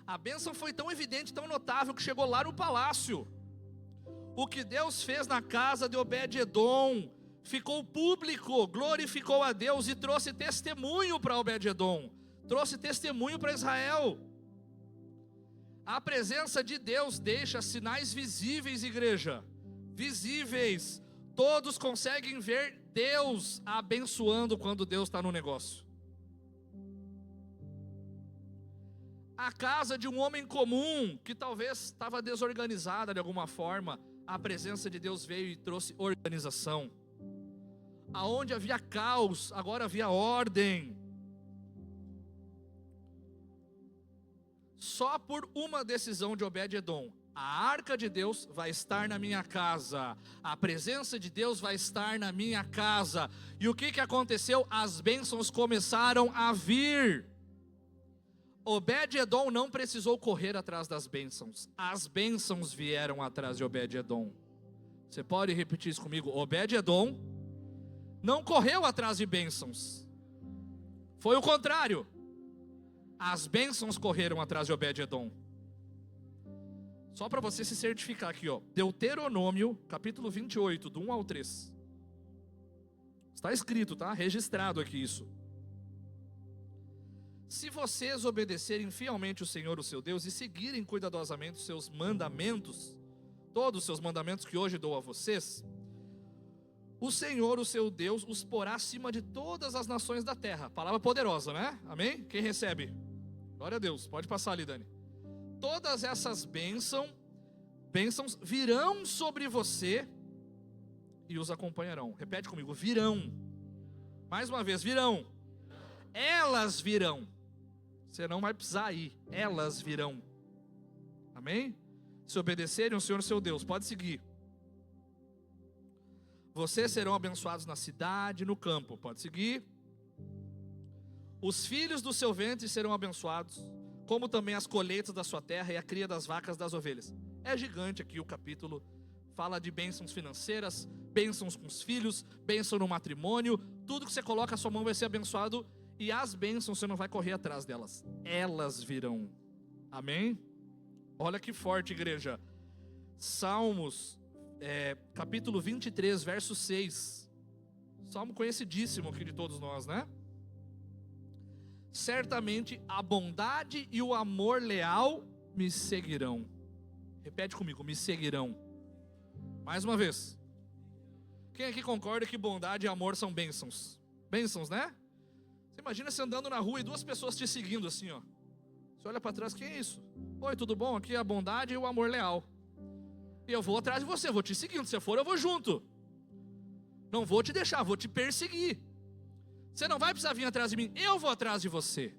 A bênção foi tão evidente, tão notável, que chegou lá no palácio. O que Deus fez na casa de Obed-Edom ficou público, glorificou a Deus e trouxe testemunho para Obed-Edom, trouxe testemunho para Israel. A presença de Deus deixa sinais visíveis, igreja, visíveis. Todos conseguem ver Deus abençoando quando Deus está no negócio. A casa de um homem comum, que talvez estava desorganizada de alguma forma, a presença de Deus veio e trouxe organização. Aonde havia caos, agora havia ordem. Só por uma decisão de Obed-Edom, a arca de Deus vai estar na minha casa, a presença de Deus vai estar na minha casa. E o que aconteceu? As bênçãos começaram a vir. Obed-Edom não precisou correr atrás das bênçãos, as bênçãos vieram atrás de Obed-Edom. Você pode repetir isso comigo? Obed-Edom não correu atrás de bênçãos, foi o contrário. As bênçãos correram atrás de Obed-Edom. Só para você se certificar aqui, ó. Deuteronômio, capítulo 28, do 1 ao 3. Está escrito, tá? Registrado aqui isso. Se vocês obedecerem fielmente o Senhor, o seu Deus, e seguirem cuidadosamente os seus mandamentos, todos os seus mandamentos que hoje dou a vocês, o Senhor, o seu Deus, os porá acima de todas as nações da terra. Palavra poderosa, né? Amém? Quem recebe? Glória a Deus. Pode passar ali, Dani. Todas essas bênçãos virão sobre você e os acompanharão. Repete comigo, virão. Mais uma vez, virão. Elas virão. Você não vai precisar ir, elas virão. Amém? Se obedecerem ao Senhor seu Deus, pode seguir. Vocês serão abençoados na cidade e no campo, pode seguir. Os filhos do seu ventre serão abençoados, como também as colheitas da sua terra e a cria das vacas, das ovelhas. É gigante aqui o capítulo. Fala de bênçãos financeiras, bênçãos com os filhos, bênção no matrimônio. Tudo que você coloca a sua mão vai ser abençoado. E as bênçãos você não vai correr atrás delas, elas virão. Amém? Olha que forte, igreja. Salmos, capítulo 23, verso 6. Salmo conhecidíssimo aqui de todos nós, né? Certamente a bondade e o amor leal me seguirão. Repete comigo, me seguirão. Mais uma vez. Quem aqui concorda que bondade e amor são bênçãos? Bênçãos, né? Você imagina você andando na rua e duas pessoas te seguindo assim, ó. Você olha para trás, quem é isso? Oi, tudo bom? Aqui é a bondade e o amor leal. E eu vou atrás de você, vou te seguindo. Se você for, eu vou junto. Não vou te deixar, vou te perseguir. Você não vai precisar vir atrás de mim, eu vou atrás de você.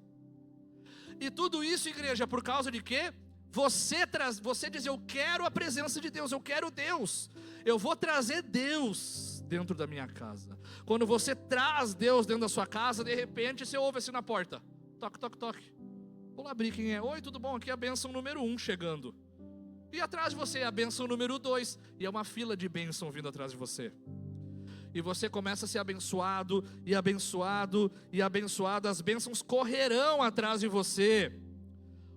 E tudo isso, igreja, por causa de quê? Você diz, eu quero a presença de Deus, eu quero Deus. Eu vou trazer Deus dentro da minha casa. Quando você traz Deus dentro da sua casa, de repente você ouve assim na porta. Toque, toque, toque. Vou lá abrir, quem é? Oi, tudo bom? Aqui é a bênção número 1 chegando. E atrás de você é a bênção número 2. E é uma fila de bênção vindo atrás de você. E você começa a ser abençoado, e abençoado, e abençoado. As bênçãos correrão atrás de você.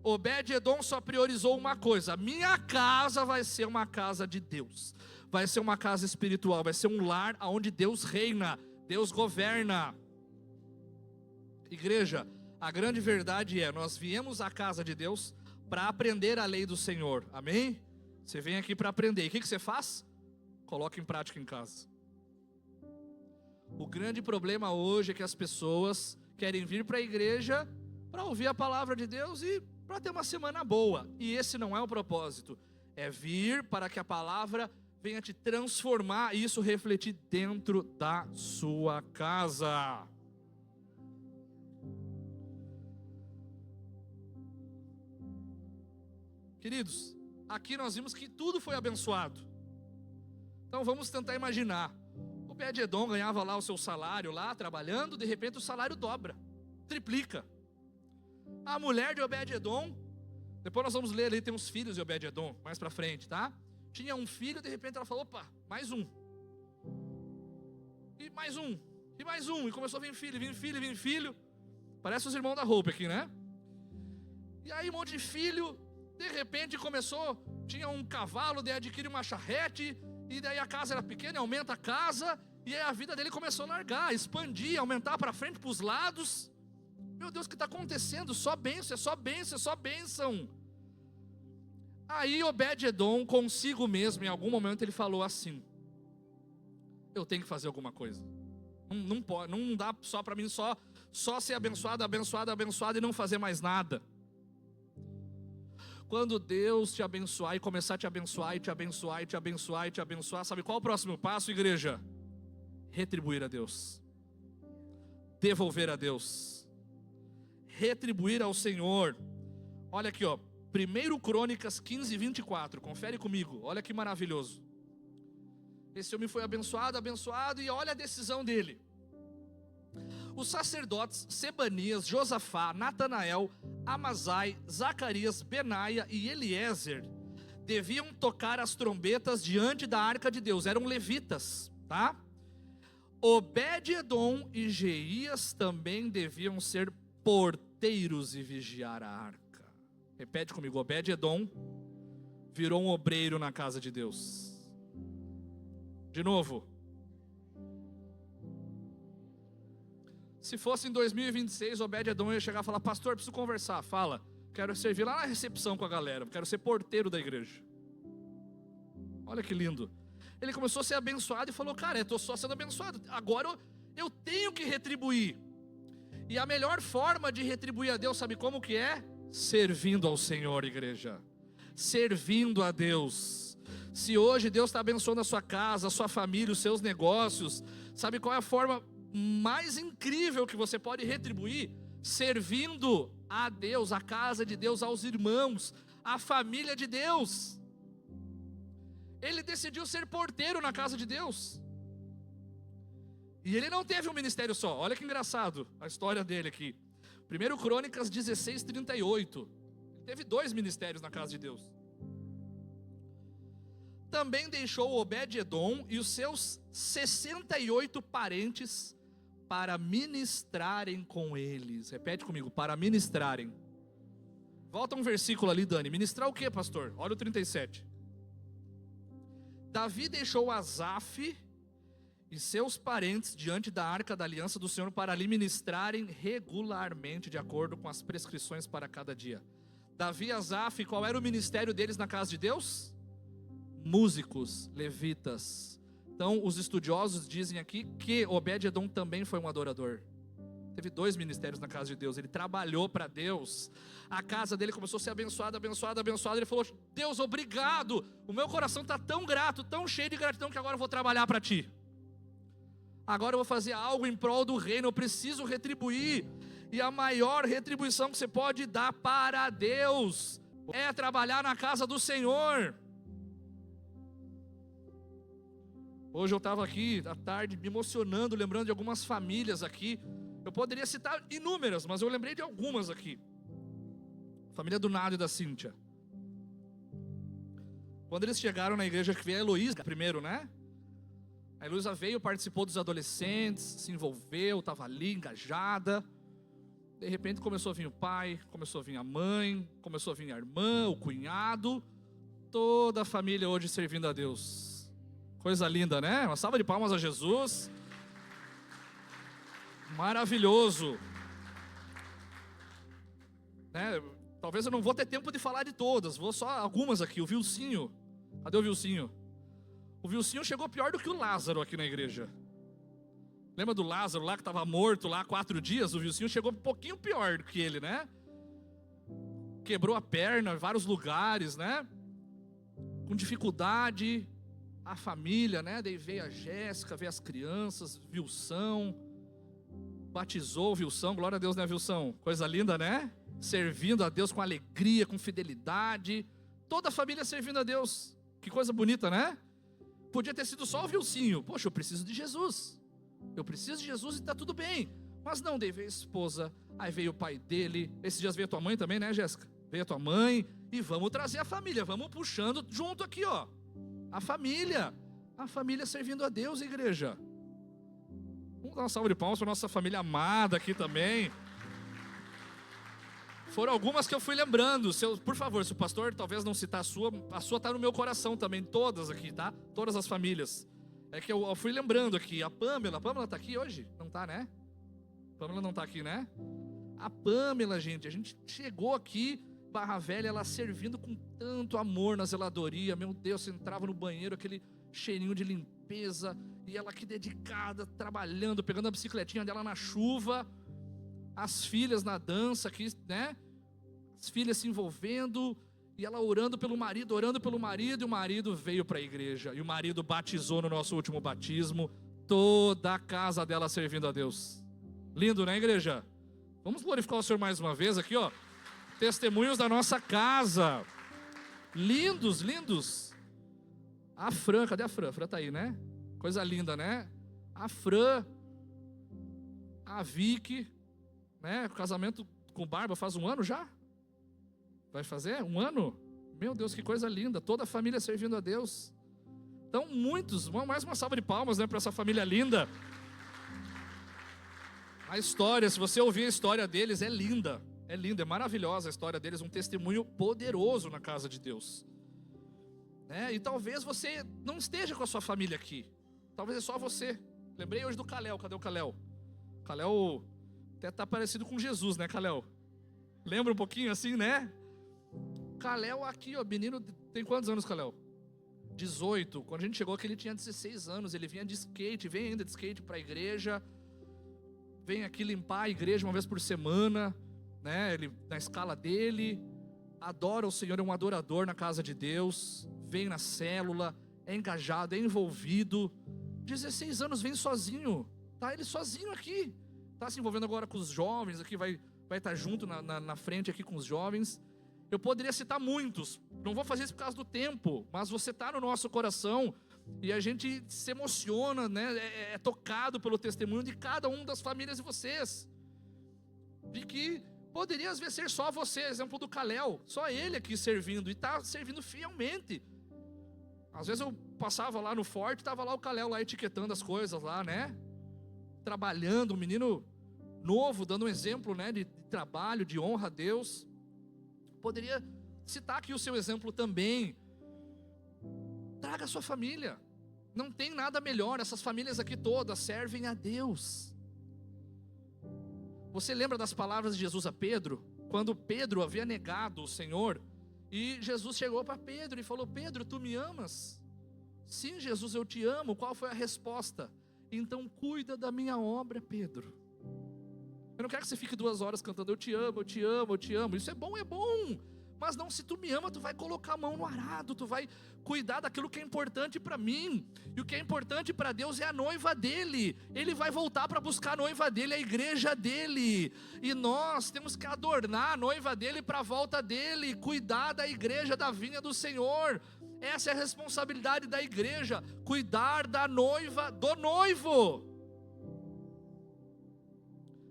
Obed-Edom só priorizou uma coisa: minha casa vai ser uma casa de Deus, vai ser uma casa espiritual, vai ser um lar onde Deus reina, Deus governa. Igreja, a grande verdade é, nós viemos à casa de Deus para aprender a lei do Senhor, amém? Você vem aqui para aprender, e o que você faz? Coloca em prática em casa. O grande problema hoje é que as pessoas querem vir para a igreja para ouvir a palavra de Deus e para ter uma semana boa. E esse não é o propósito. É vir para que a palavra venha te transformar e isso refletir dentro da sua casa. Queridos, aqui nós vimos que tudo foi abençoado. Então vamos tentar imaginar. Obed-Edom ganhava lá o seu salário lá, trabalhando, de repente o salário dobra, triplica. A mulher de Obed-Edom, depois nós vamos ler ali, tem uns filhos de Obed-Edom, mais pra frente, tá? Tinha um filho, de repente ela falou, opa, mais um. E mais um, e mais um, e começou a vir filho, vir filho, vir filho. Parece os irmãos da Hope aqui, né? E aí um monte de filho, de repente começou, tinha um cavalo, daí adquire uma charrete, e daí a casa era pequena, aumenta a casa, e aí a vida dele começou a largar, expandir, aumentar para frente, para os lados. Meu Deus, o que está acontecendo? Só bênção, é só bênção, é só bênção. Aí Obed-Edom consigo mesmo, em algum momento ele falou assim, eu tenho que fazer alguma coisa. Não pode, não dá só para mim só ser abençoado, abençoado, abençoado e não fazer mais nada. Quando Deus te abençoar e começar a te abençoar e te abençoar e te abençoar e te abençoar, sabe qual é o próximo passo, igreja? Retribuir a Deus, devolver a Deus, retribuir ao Senhor. Olha aqui, ó, 1 Crônicas 15, 24, confere comigo, olha que maravilhoso. Esse homem foi abençoado, abençoado, e olha a decisão dele. Os sacerdotes Sebanias, Josafá, Natanael, Amazai, Zacarias, Benaia e Eliezer deviam tocar as trombetas diante da arca de Deus, eram levitas, tá? Obed-Edom e Jeías também deviam ser porteiros e vigiar a arca. Repete comigo, Obed-Edom virou um obreiro na casa de Deus. De novo. Se fosse em 2026, Obed-Edom ia chegar e falar, pastor, preciso conversar, fala, quero servir lá na recepção com a galera, quero ser porteiro da igreja. Olha que lindo. Ele começou a ser abençoado e falou, cara, eu estou só sendo abençoado, agora eu tenho que retribuir. E a melhor forma de retribuir a Deus, sabe como que é? Servindo ao Senhor, igreja. Servindo a Deus. Se hoje Deus está abençoando a sua casa, a sua família, os seus negócios, sabe qual é a forma mais incrível que você pode retribuir servindo a Deus, a casa de Deus, aos irmãos, a família de Deus. Ele decidiu ser porteiro na casa de Deus. E ele não teve um ministério só. Olha que engraçado a história dele aqui. 1 Crônicas 16:38. Ele teve 2 ministérios na casa de Deus. Também deixou Obed-edom e os seus 68 parentes para ministrarem com eles. Repete comigo, para ministrarem. Volta um versículo ali, Dani. Ministrar o que, pastor? Olha o 37. Davi deixou Asaf e seus parentes diante da arca da aliança do Senhor para lhe ministrarem regularmente, de acordo com as prescrições para cada dia. Davi e Asaf, qual era o ministério deles na casa de Deus? Músicos, levitas. Então os estudiosos dizem aqui que Obed-edom também foi um adorador. Teve 2 ministérios na casa de Deus. Ele trabalhou para Deus. A casa dele começou a ser abençoada, abençoada, abençoada. Ele falou: Deus, obrigado. O meu coração está tão grato, tão cheio de gratidão, que agora eu vou trabalhar para ti. Agora eu vou fazer algo em prol do reino. Eu preciso retribuir. E a maior retribuição que você pode dar para Deus é trabalhar na casa do Senhor. Hoje eu estava aqui à tarde me emocionando, lembrando de algumas famílias aqui. Eu poderia citar inúmeras, mas eu lembrei de algumas aqui. Família do Nado e da Cíntia. Quando eles chegaram na igreja, que veio a Heloísa primeiro, né? A Heloísa veio, participou dos adolescentes, se envolveu, estava ali engajada. De repente começou a vir o pai, começou a vir a mãe, começou a vir a irmã, o cunhado. Toda a família hoje servindo a Deus. Coisa linda, né? Uma salva de palmas a Jesus. Maravilhoso. Né? Talvez eu não vou ter tempo de falar de todas. Vou só algumas aqui. O Vilcinho. Cadê o Vilcinho? O Vilcinho chegou pior do que o Lázaro aqui na igreja. Lembra do Lázaro lá que estava morto lá 4 dias? O Vilcinho chegou um pouquinho pior do que ele, né? Quebrou a perna em vários lugares, né? Com dificuldade. A família, né? Daí veio a Jéssica, veio as crianças, Vilção. Batizou o Vilção, glória a Deus, né, Vilção? Coisa linda, né? Servindo a Deus com alegria, com fidelidade. Toda a família servindo a Deus. Que coisa bonita, né? Podia ter sido só o Vilcinho. Poxa, eu preciso de Jesus. Eu preciso de Jesus e está tudo bem. Mas não, daí veio a esposa, aí veio o pai dele. Esses dias veio a tua mãe também, né, Jéssica? Veio a tua mãe e vamos trazer a família. Vamos puxando junto aqui, ó. A família servindo a Deus, igreja. Vamos dar uma salva de palmas para a nossa família amada aqui também. Foram algumas que eu fui lembrando. Por favor, se o pastor talvez não citar a sua está no meu coração também, todas aqui, tá? Todas as famílias. É que eu fui lembrando aqui. A Pâmela está aqui hoje? Não está, né? A Pâmela não está aqui, né? A Pâmela, gente, a gente chegou aqui, Barra Velha, ela servindo com tanto amor na zeladoria. Meu Deus, você entrava no banheiro, aquele cheirinho de limpeza, e ela aqui dedicada, trabalhando, pegando a bicicletinha dela na chuva, as filhas na dança aqui, né? As filhas se envolvendo, e ela orando pelo marido, e o marido veio para a igreja, e o marido batizou no nosso último batismo, toda a casa dela servindo a Deus. Lindo, né, igreja? Vamos glorificar o Senhor mais uma vez aqui, ó. Testemunhos da nossa casa. Lindos, lindos. A Fran, cadê a Fran? A Fran tá aí, né? Coisa linda, né? A Fran, a Vicky, né? Casamento com barba faz 1 ano já? Vai fazer 1 ano? Meu Deus, que coisa linda. Toda a família servindo a Deus. Então, muitos, mais uma salva de palmas, né, para essa família linda. A história, se você ouvir a história deles, é linda. É linda, é maravilhosa a história deles, um testemunho poderoso na casa de Deus. E talvez você não esteja com a sua família aqui. Talvez é só você. Lembrei hoje do Kalel, cadê o Kalel? O Kalel até está parecido com Jesus, né, Kalel? Lembra um pouquinho assim, né? Kalel aqui, ó, menino, tem quantos anos, Kalel? 18. Quando a gente chegou aqui ele tinha 16 anos, ele vinha de skate, vem ainda de skate para a igreja. Vem aqui limpar a igreja uma vez por semana. Né, ele, na escala dele, adora o Senhor, é um adorador na casa de Deus, vem na célula, é engajado, é envolvido. 16 anos, vem sozinho, Tá ele sozinho aqui. Tá se envolvendo agora com os jovens aqui, vai estar junto na frente aqui com os jovens. Eu poderia citar muitos, não vou fazer isso por causa do tempo, mas você está no nosso coração e a gente se emociona, né? É tocado pelo testemunho de cada uma das famílias de vocês, de que poderia às vezes ser só você, exemplo do Kalel, só ele aqui servindo, e está servindo fielmente. Às vezes eu passava lá no forte, estava lá o Kalel lá etiquetando as coisas lá, né? Trabalhando, um menino novo, dando um exemplo, né, de trabalho, de honra a Deus. Poderia citar aqui o seu exemplo também. Traga a sua família. Não tem nada melhor. Essas famílias aqui todas servem a Deus. Você lembra das palavras de Jesus a Pedro? Quando Pedro havia negado o Senhor, e Jesus chegou para Pedro e falou: Pedro, tu me amas? Sim, Jesus, eu te amo. Qual foi a resposta? Então cuida da minha obra, Pedro. Eu não quero que você fique 2 horas cantando eu te amo, eu te amo, eu te amo. Isso é bom, mas não, se tu me ama, tu vai colocar a mão no arado, tu vai cuidar daquilo que é importante para mim. E o que é importante para Deus é a noiva dele. Ele vai voltar para buscar a noiva dele, a igreja dele. E nós temos que adornar a noiva dele para a volta dele, cuidar da igreja, da vinha do Senhor. Essa é a responsabilidade da igreja, cuidar da noiva, do noivo.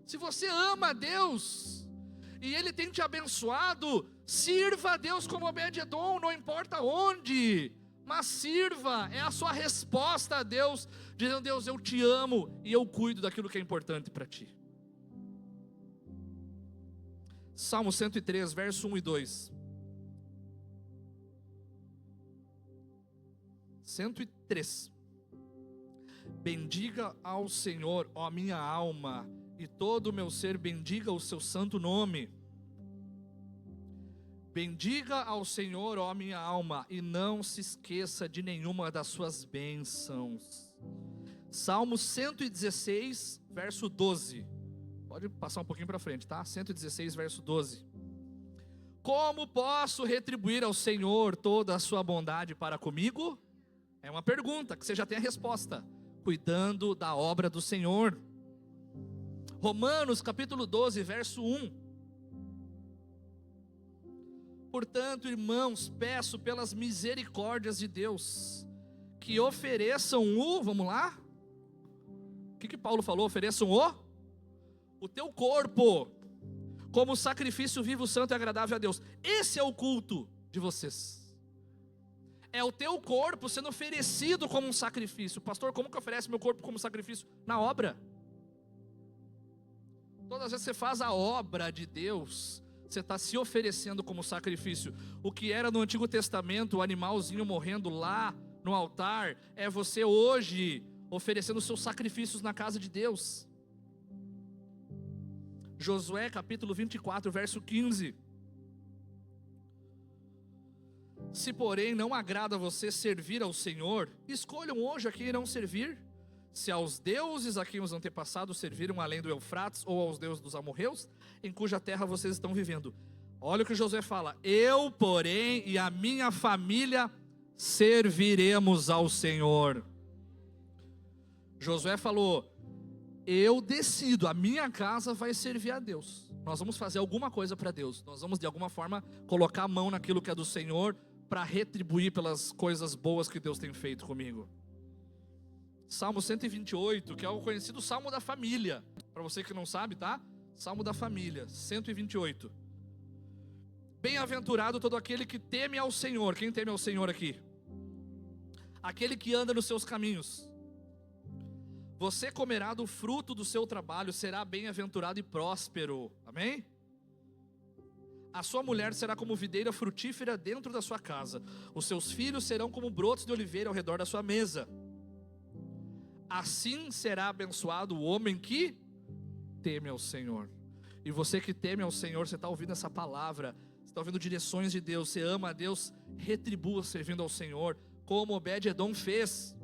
Se você ama a Deus e Ele tem te abençoado, sirva a Deus como Obed-edom, não importa onde, mas sirva, é a sua resposta a Deus, dizendo: Deus, eu te amo e eu cuido daquilo que é importante para ti. Salmo 103, verso 1 e 2. 103. Bendiga ao Senhor, ó minha alma, e todo o meu ser bendiga o seu santo nome. Bendiga ao Senhor, ó minha alma, e não se esqueça de nenhuma das suas bênçãos. Salmo 116, verso 12. Pode passar um pouquinho para frente, tá? 116, verso 12. Como posso retribuir ao Senhor toda a sua bondade para comigo? É uma pergunta que você já tem a resposta. Cuidando da obra do Senhor. Romanos capítulo 12, verso 1. Portanto, irmãos, peço pelas misericórdias de Deus, que ofereçam vamos lá? O que Paulo falou? Ofereçam o teu corpo, como sacrifício vivo, santo e agradável a Deus. Esse é o culto de vocês. É o teu corpo sendo oferecido como um sacrifício. Pastor, como que oferece meu corpo como sacrifício? Na obra. Todas as vezes que você faz a obra de Deus, você está se oferecendo como sacrifício. O que era no Antigo Testamento, o animalzinho morrendo lá no altar, é você hoje oferecendo os seus sacrifícios na casa de Deus. Josué capítulo 24, verso 15. Se porém não agrada a você servir ao Senhor, escolham hoje a quem irão servir. Se aos deuses a quem os antepassados serviram além do Eufrates, ou aos deuses dos amorreus, em cuja terra vocês estão vivendo. Olha o que Josué fala: eu, porém, e a minha família serviremos ao Senhor. Josué falou: eu decido, a minha casa vai servir a Deus. Nós vamos fazer alguma coisa para Deus. Nós vamos de alguma forma colocar a mão naquilo que é do Senhor, para retribuir pelas coisas boas que Deus tem feito comigo. Salmo 128, que é o conhecido Salmo da Família. Para você que não sabe, tá? Salmo da Família, 128. Bem-aventurado todo aquele que teme ao Senhor. Quem teme ao Senhor aqui? Aquele que anda nos seus caminhos. Você comerá do fruto do seu trabalho, será bem-aventurado e próspero. Amém? A sua mulher será como videira frutífera dentro da sua casa. Os seus filhos serão como brotos de oliveira ao redor da sua mesa. Assim será abençoado o homem que teme ao Senhor. E você que teme ao Senhor, você está ouvindo essa palavra, você está ouvindo direções de Deus, você ama a Deus, retribua servindo ao Senhor, como Obed-edom fez.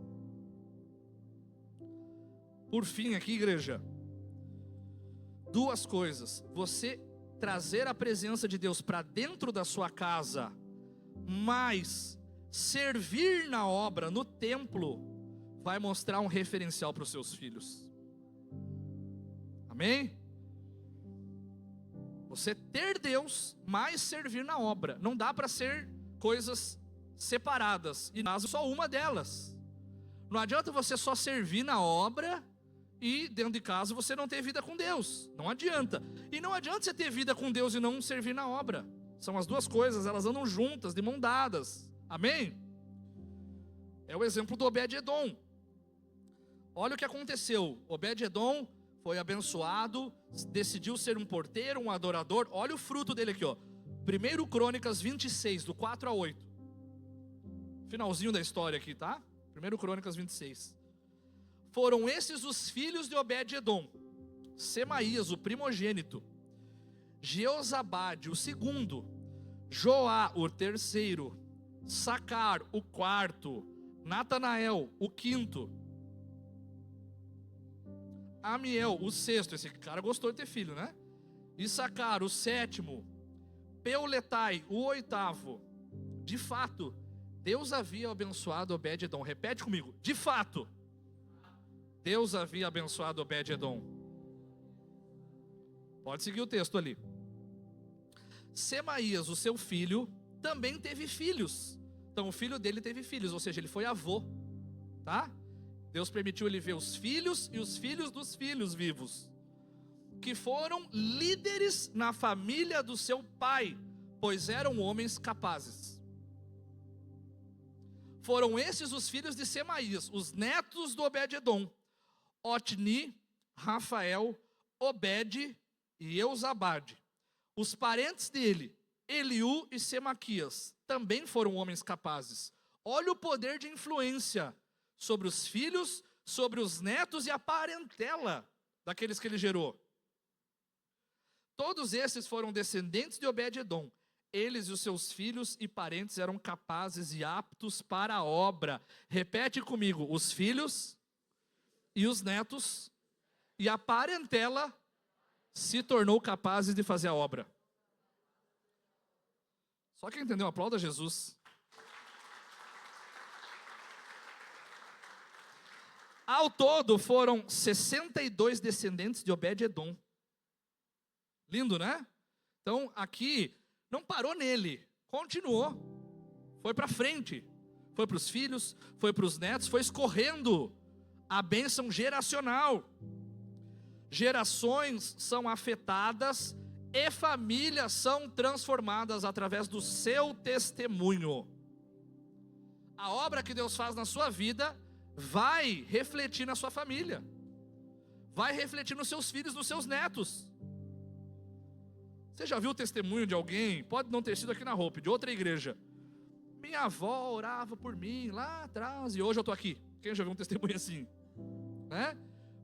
Por fim aqui, igreja, 2 coisas: você trazer a presença de Deus para dentro da sua casa, mas servir na obra, no templo, vai mostrar um referencial para os seus filhos. Amém? Você ter Deus, mais servir na obra. Não dá para ser coisas separadas, e caso só uma delas. Não adianta você só servir na obra e dentro de casa você não ter vida com Deus. Não adianta. E não adianta você ter vida com Deus e não servir na obra. São as duas coisas, elas andam juntas, de mão dadas. Amém? É o exemplo do Obed-Edom. Olha o que aconteceu. Obed-Edom foi abençoado, decidiu ser um porteiro, um adorador. Olha o fruto dele aqui, ó. 1 Crônicas 26, do 4 a 8. Finalzinho da história aqui, tá? 1 Crônicas 26. Foram esses os filhos de Obed-Edom: Semaías, o primogênito, Jeozabade, o segundo, Joá, o terceiro, Sacar, o quarto, Natanael, o quinto, Amiel, o sexto. Esse cara gostou de ter filho, né? Issacar, o sétimo, Peuletai, o oitavo. De fato, Deus havia abençoado Obed-Edom. Repete comigo. De fato, Deus havia abençoado Obed-Edom. Pode seguir o texto ali. Semaías, o seu filho, também teve filhos. Então o filho dele teve filhos, ou seja, ele foi avô, tá? Deus permitiu ele ver os filhos e os filhos dos filhos vivos, que foram líderes na família do seu pai, pois eram homens capazes. Foram esses os filhos de Semaías, os netos do Obed-Edom: Otni, Rafael, Obed e Euzabade. Os parentes dele, Eliú e Semaquias, também foram homens capazes. Olha o poder de influência sobre os filhos, sobre os netos e a parentela daqueles que ele gerou. Todos esses foram descendentes de Obed-Edom. Eles e os seus filhos e parentes eram capazes e aptos para a obra. Repete comigo: os filhos e os netos e a parentela se tornou capazes de fazer a obra. Só quem entendeu, aplauda Jesus. Ao todo foram 62 descendentes de Obed-Edom. Lindo, né? Então aqui não parou nele, continuou, foi para frente, foi para os filhos, foi para os netos, foi escorrendo a bênção geracional. Gerações são afetadas e famílias são transformadas através do seu testemunho. A obra que Deus faz na sua vida vai refletir na sua família, vai refletir nos seus filhos, nos seus netos. Você já viu o testemunho de alguém? Pode não ter sido aqui na Hope, de outra igreja. Minha avó orava por mim lá atrás e hoje eu estou aqui. Quem já viu um testemunho assim? Né?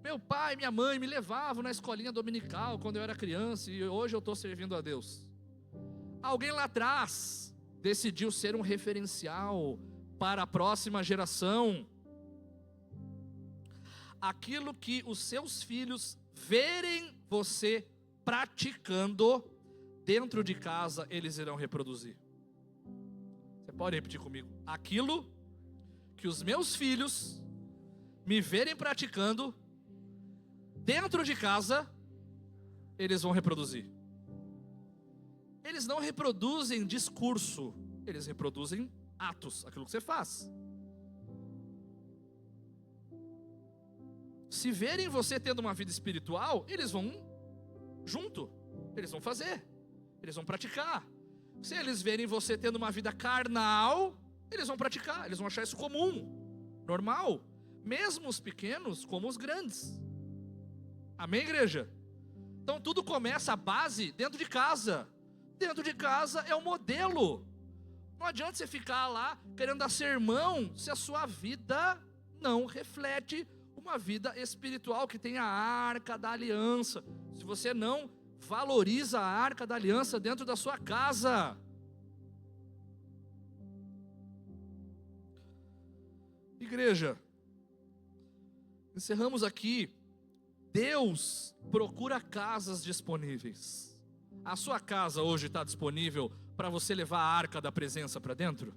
Meu pai e minha mãe me levavam na escolinha dominical quando eu era criança e hoje eu estou servindo a Deus. Alguém lá atrás decidiu ser um referencial para a próxima geração. Aquilo que os seus filhos verem você praticando dentro de casa, eles irão reproduzir. Você pode repetir comigo? Aquilo que os meus filhos me verem praticando dentro de casa, eles vão reproduzir. Eles não reproduzem discurso, eles reproduzem atos, aquilo que você faz. Se verem você tendo uma vida espiritual, eles vão junto, eles vão fazer, eles vão praticar. Se eles verem você tendo uma vida carnal, eles vão praticar, eles vão achar isso comum, normal, mesmo os pequenos como os grandes. Amém, igreja? Então tudo começa, a base, dentro de casa. Dentro de casa é o modelo. Não adianta você ficar lá querendo dar sermão se a sua vida não reflete uma vida espiritual que tem a arca da aliança. Se você não valoriza a arca da aliança dentro da sua casa. Igreja, encerramos aqui. Deus procura casas disponíveis. A sua casa hoje está disponível para você levar a arca da presença para dentro?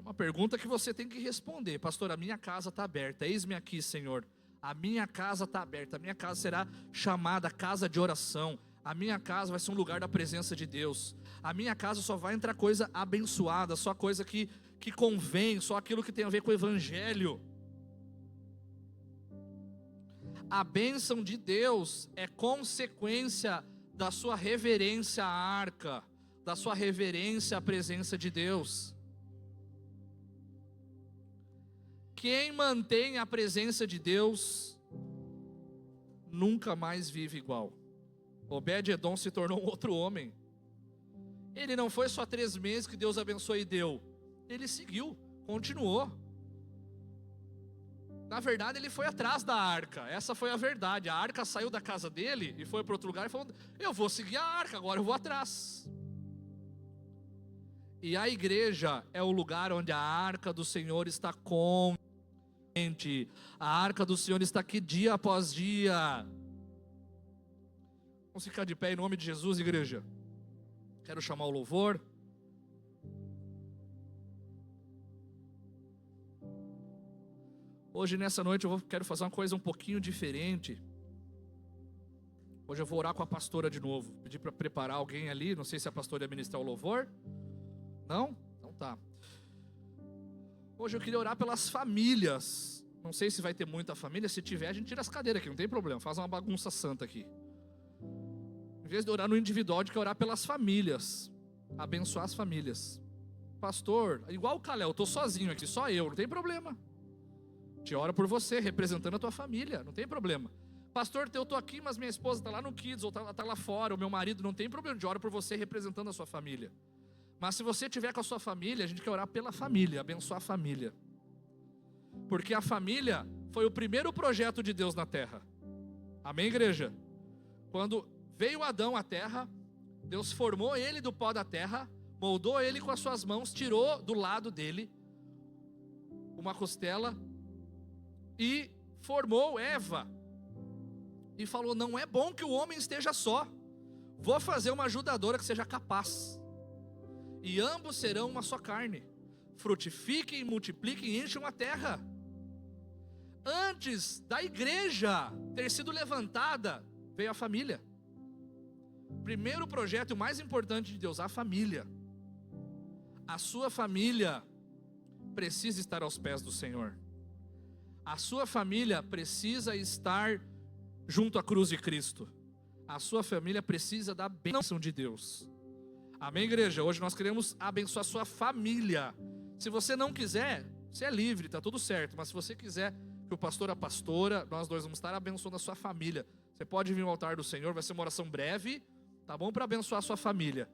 É uma pergunta que você tem que responder. Pastor, a minha casa está aberta, eis-me aqui, Senhor. A minha casa está aberta, a minha casa será chamada casa de oração. A minha casa vai ser um lugar da presença de Deus. A minha casa só vai entrar coisa abençoada, só coisa que convém, só aquilo que tem a ver com o Evangelho. A bênção de Deus é consequência da sua reverência à arca, da sua reverência à presença de Deus. Quem mantém a presença de Deus nunca mais vive igual. Obed-edom se tornou um outro homem. Ele não foi só 3 meses que Deus abençoou e deu. Ele seguiu, continuou. Na verdade, ele foi atrás da arca. Essa foi a verdade. A arca saiu da casa dele e foi para outro lugar e falou: eu vou seguir a arca, agora eu vou atrás. E a igreja é o lugar onde a arca do Senhor está com a gente. A arca do Senhor está aqui dia após dia. Vamos ficar de pé em nome de Jesus, igreja. Quero chamar o louvor. Hoje, nessa noite, quero fazer uma coisa um pouquinho diferente. Hoje eu vou orar com a pastora de novo. Pedir para preparar alguém ali. Não sei se a pastora ia ministrar o louvor. Não? Então tá. Hoje eu queria orar pelas famílias. Não sei se vai ter muita família. Se tiver, a gente tira as cadeiras aqui, não tem problema. Faz uma bagunça santa aqui. Em vez de orar no individual, a gente quer orar pelas famílias. Abençoar as famílias. Pastor, igual o Calé, eu estou sozinho aqui, só eu, não tem problema. Te oro por você, representando a tua família, não tem problema. Pastor, eu estou aqui, mas minha esposa está lá no Kids, ou está lá fora, o meu marido, não tem problema, te oro por você, representando a sua família. Mas se você estiver com a sua família, a gente quer orar pela família, abençoar a família. Porque a família foi o primeiro projeto de Deus na terra. Amém, igreja? Quando veio Adão à terra, Deus formou ele do pó da terra, moldou ele com as suas mãos, tirou do lado dele uma costela e formou Eva. E falou: não é bom que o homem esteja só, vou fazer uma ajudadora que seja capaz. E ambos serão uma só carne. Frutifiquem, multipliquem e encham a terra. Antes da igreja ter sido levantada, veio a família. Primeiro projeto, o mais importante de Deus, a família. A sua família precisa estar aos pés do Senhor. A sua família precisa estar junto à cruz de Cristo. A sua família precisa da bênção de Deus. Amém, igreja? Hoje nós queremos abençoar a sua família. Se você não quiser, você é livre, está tudo certo. Mas se você quiser que o pastor, a pastora, nós dois vamos estar abençoando a sua família. Você pode vir ao altar do Senhor, vai ser uma oração breve, tá bom? Para abençoar a sua família.